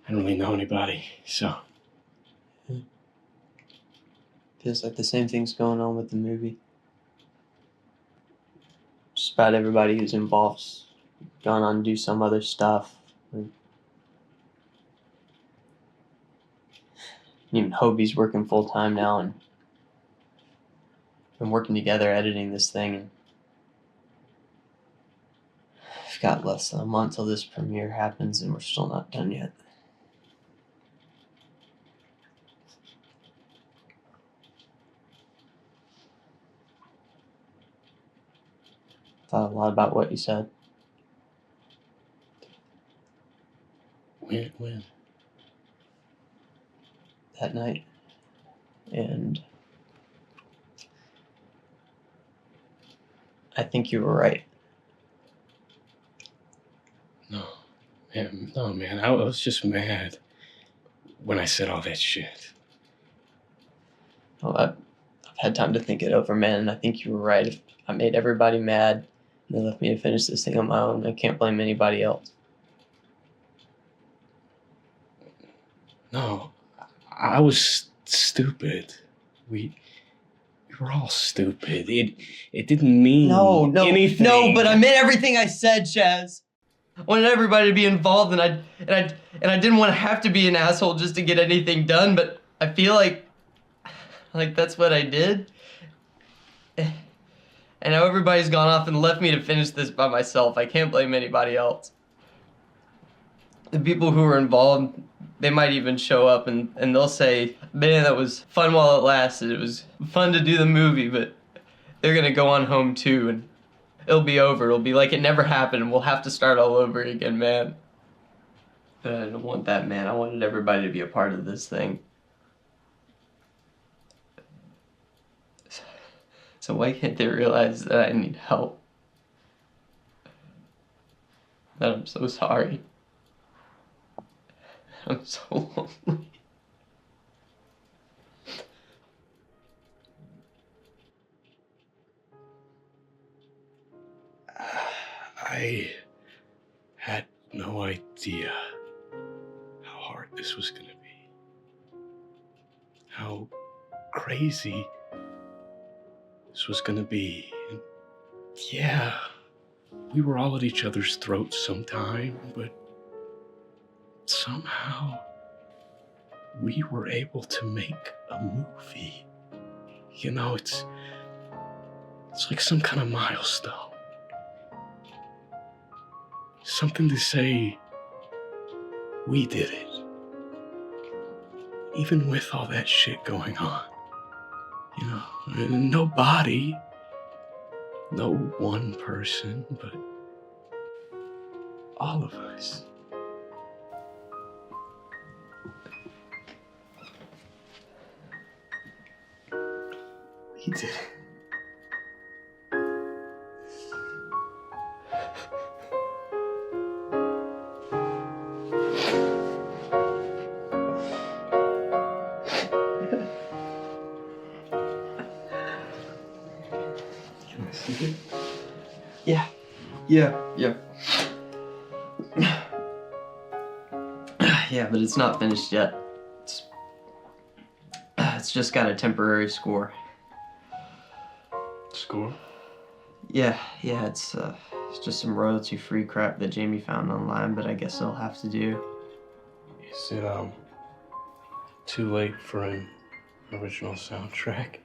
I didn't really know anybody, so. Feels like the same thing's going on with the movie. Just about everybody who's involved's gone on to do some other stuff. Even Hobie's working full time now, and been working together editing this thing. And we've got less than a month till this premiere happens, and we're still not done yet. Thought a lot about what you said. When? That night. And I think you were right. No, man, I was just mad when I said all that shit. Well, I've had time to think it over, man, and I think you were right. If I made everybody mad and they left me to finish this thing on my own, I can't blame anybody else. No, I was stupid. We were all stupid. It didn't mean anything. No, but I meant everything I said, Chaz. I wanted everybody to be involved, and I didn't want to have to be an asshole just to get anything done, but I feel like that's what I did. And now everybody's gone off and left me to finish this by myself. I can't blame anybody else. The people who were involved, they might even show up and they'll say, man, that was fun while it lasted. It was fun to do the movie, but they're gonna go on home too, and it'll be over. It'll be like it never happened, and we'll have to start all over again, man. But I don't want that, man. I wanted everybody to be a part of this thing. So why can't they realize that I need help? That I'm so sorry. I'm so lonely. I had no idea how hard this was gonna be. How crazy this was gonna be. And yeah, we were all at each other's throats sometime, but somehow we were able to make a movie. You know, it's like some kind of milestone. Something to say, we did it. Even with all that shit going on. You know, nobody, no one person, but all of us. We did it. Yeah. Yeah, but it's not finished yet. It's just got a temporary score. Score? Yeah, it's just some royalty-free crap that Jamie found online, but I guess I'll have to do. Is it, too late for an original soundtrack?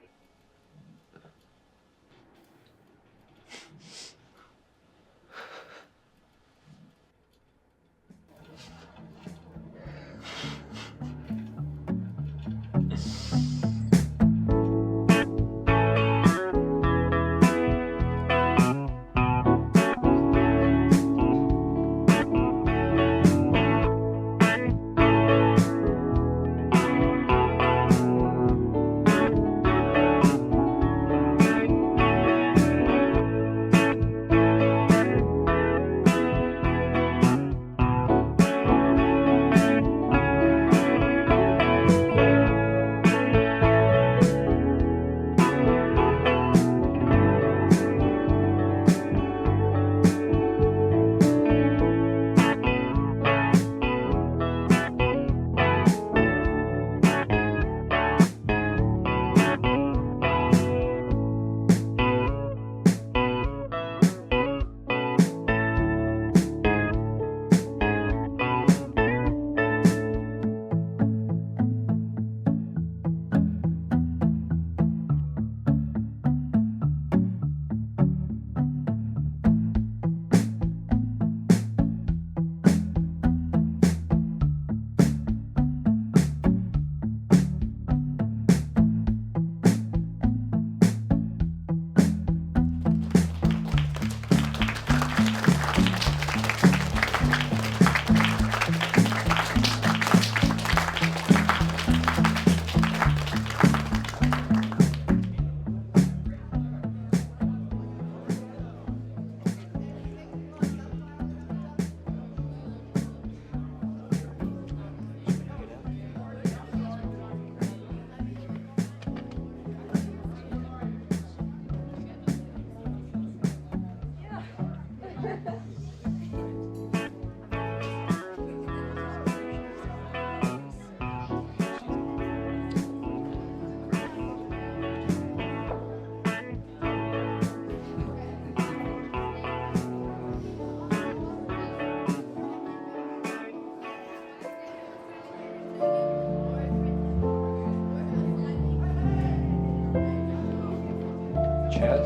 Chaz?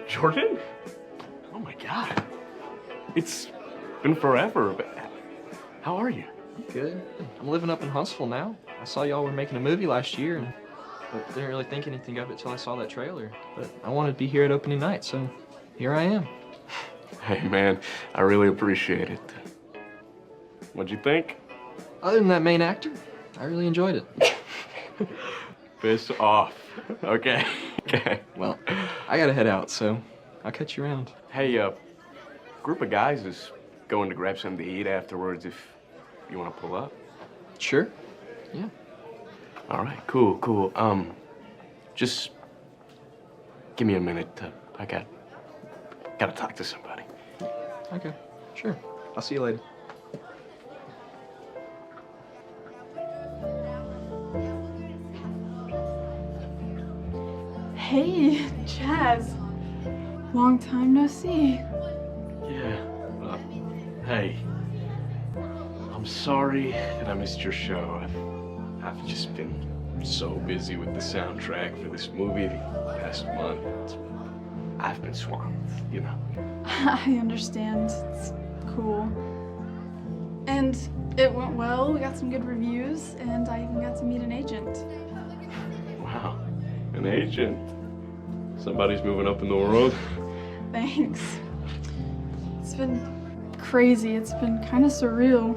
Jordan? Oh my God. It's been forever, but how are you? Good. I'm living up in Huntsville now. I saw y'all were making a movie last year, but didn't really think anything of it till I saw that trailer. But I wanted to be here at opening night, so here I am. Hey man, I really appreciate it. What'd you think? Other than that main actor, I really enjoyed it. Piss off. Okay. Okay. Well, I gotta head out, so I'll catch you around. Hey, group of guys is going to grab something to eat afterwards if you want to pull up. Sure. Yeah. All right, cool. Just give me a minute. I gotta talk to somebody. Okay. Sure. I'll see you later. Hey, Chaz. Long time no see. Yeah. Hey. I'm sorry that I missed your show. I've just been so busy with the soundtrack for this movie the past month. I've been swamped, you know. I understand. It's cool. And it went well. We got some good reviews, and I even got to meet an agent. Wow. An agent. Somebody's moving up in the world. Thanks. It's been crazy. It's been kind of surreal.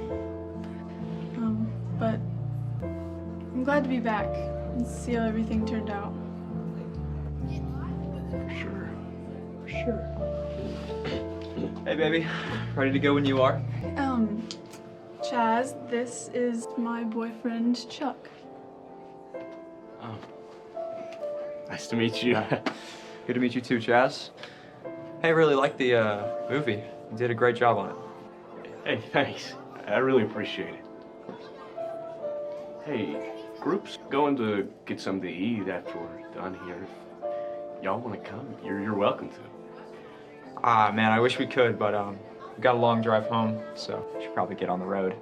But I'm glad to be back and see how everything turned out. Sure. Hey, baby. Ready to go when you are? Chaz, this is my boyfriend, Chuck. Oh. Nice to meet you. Good to meet you too, Chaz. Hey, I really liked the movie. You did a great job on it. Hey, thanks. I really appreciate it. Hey, group's going to get something to eat after we're done here. If y'all want to come, you're welcome to. Ah, man, I wish we could, but we got a long drive home, so we should probably get on the road.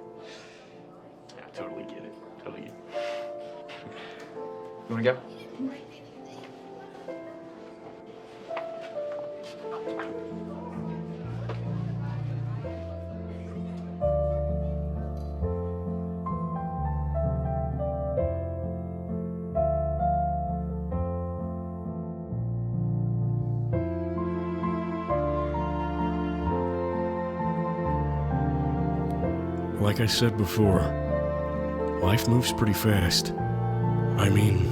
Yeah, I totally get it. You wanna go? Like I said before, life moves pretty fast. I mean,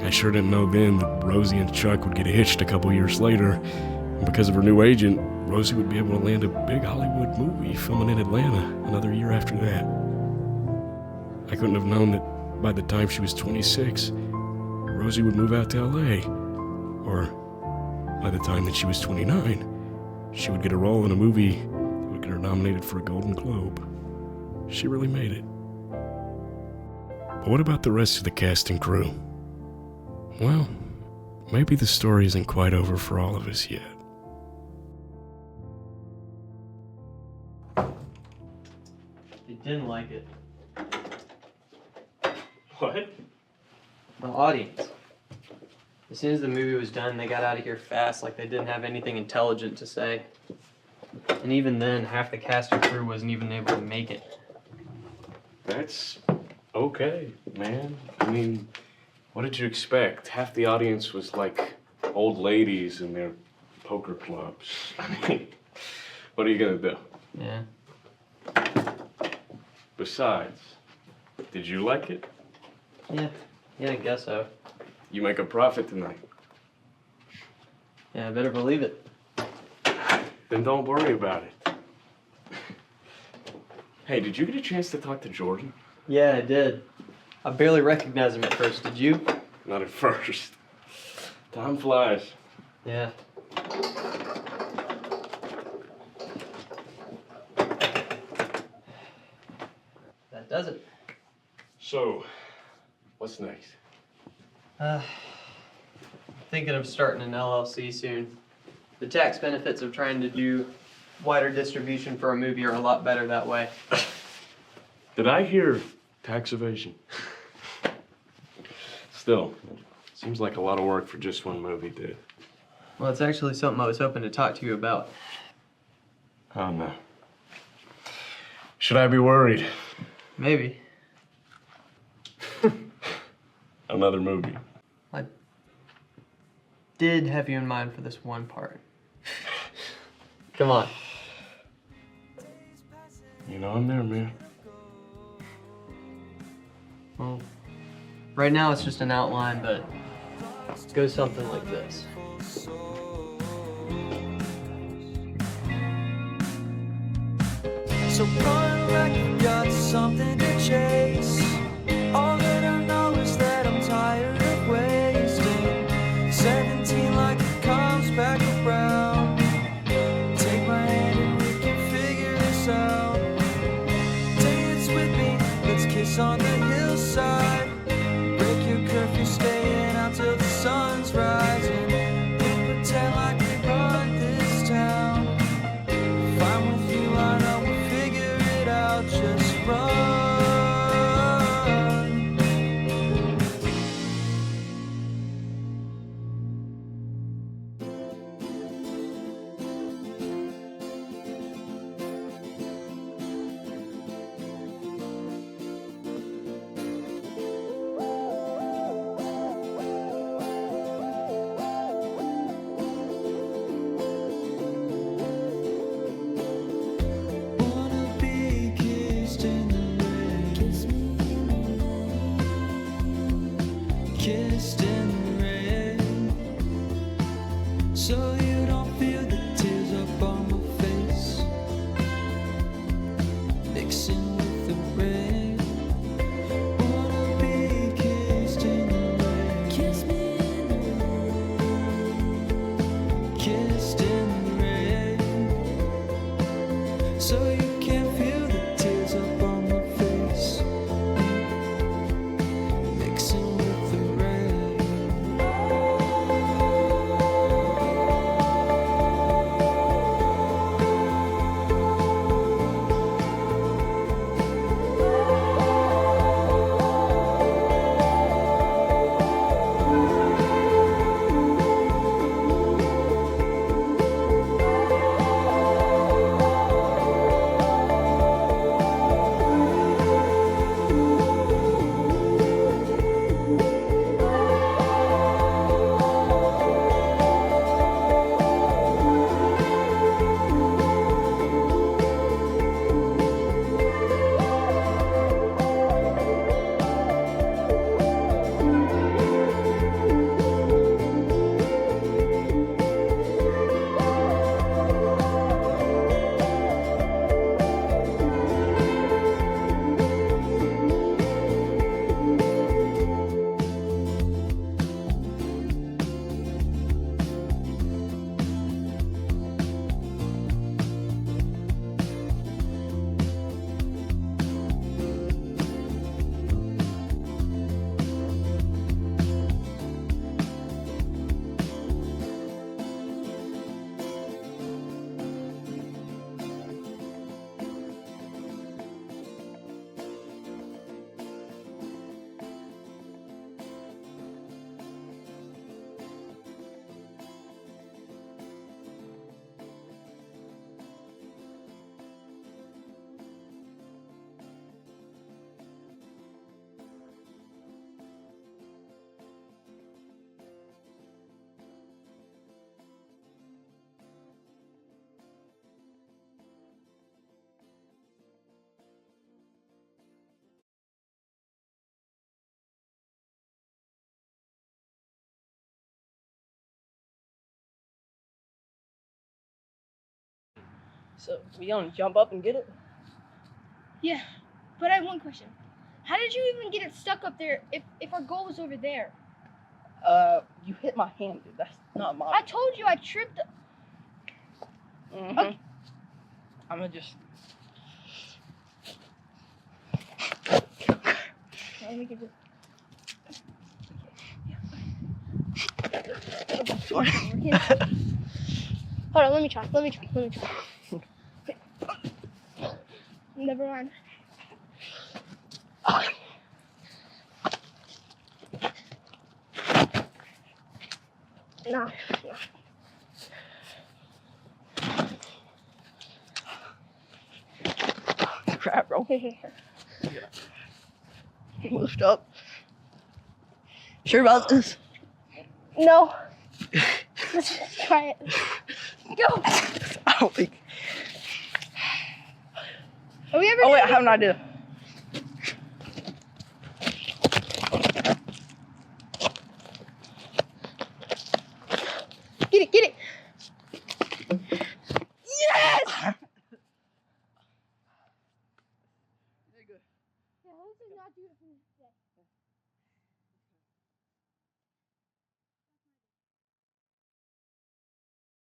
I sure didn't know then that Rosie and Chuck would get hitched a couple years later. And because of her new agent, Rosie would be able to land a big Hollywood movie filming in Atlanta another year after that. I couldn't have known that by the time she was 26, Rosie would move out to LA. Or by the time that she was 29, she would get a role in a movie that would get her nominated for a Golden Globe. She really made it. But what about the rest of the cast and crew? Well, maybe the story isn't quite over for all of us yet. They didn't like it. What? The audience. As soon as the movie was done, they got out of here fast, like they didn't have anything intelligent to say. And even then, half the cast and crew wasn't even able to make it. That's okay, man. I mean, what did you expect? Half the audience was like old ladies in their poker clubs. I mean, what are you gonna do? Yeah. Besides, did you like it? Yeah, I guess so. You make a profit tonight. Yeah, I better believe it. Then don't worry about it. Hey, did you get a chance to talk to Jordan? Yeah, I did. I barely recognized him at first, did you? Not at first. Time flies. Yeah. That does it. So, what's next? Thinking of starting an LLC soon. The tax benefits of trying to do wider distribution for a movie are a lot better that way. Did I hear tax evasion? Still, Seems like a lot of work for just one movie, dude. Well, it's actually something I was hoping to talk to you about. Oh, no. Should I be worried? Maybe. Another movie. I did have you in mind for this one part. Come on. You know I'm there, man. Well, right now it's just an outline, but it goes something like this. So run like you got something to chase. All that I know is that I'm tired of wasting 17 like it comes back around. Take my hand and we can figure this out. Dance with me, let's kiss on the hillside. Break your curfew, staying out till the sun's rising. We'll pretend like we run this town. If I'm with you, I know we'll figure it out. Just run. Wanna be kissed in the rain. Kissed in the rain. So you don't feel the tears up on my face. Mixing with the rain. Wanna be kissed in the rain. Kiss me in the rain. Kissed in the rain. So you can feel the tears up on my face. Mixing with the rain. So we gonna jump up and get it? Yeah, but I have one question. How did you even get it stuck up there if our goal was over there? You hit my hand, dude. That's not my. I told you I tripped. Okay. I'm gonna just. Let me get this. Hold on, let me try. Never mind. Nah. Crap, bro. Moved up. Sure about this? No. Let's just try it. Go. I don't think. Are we ever? Oh wait, I have an idea. Get it, get it.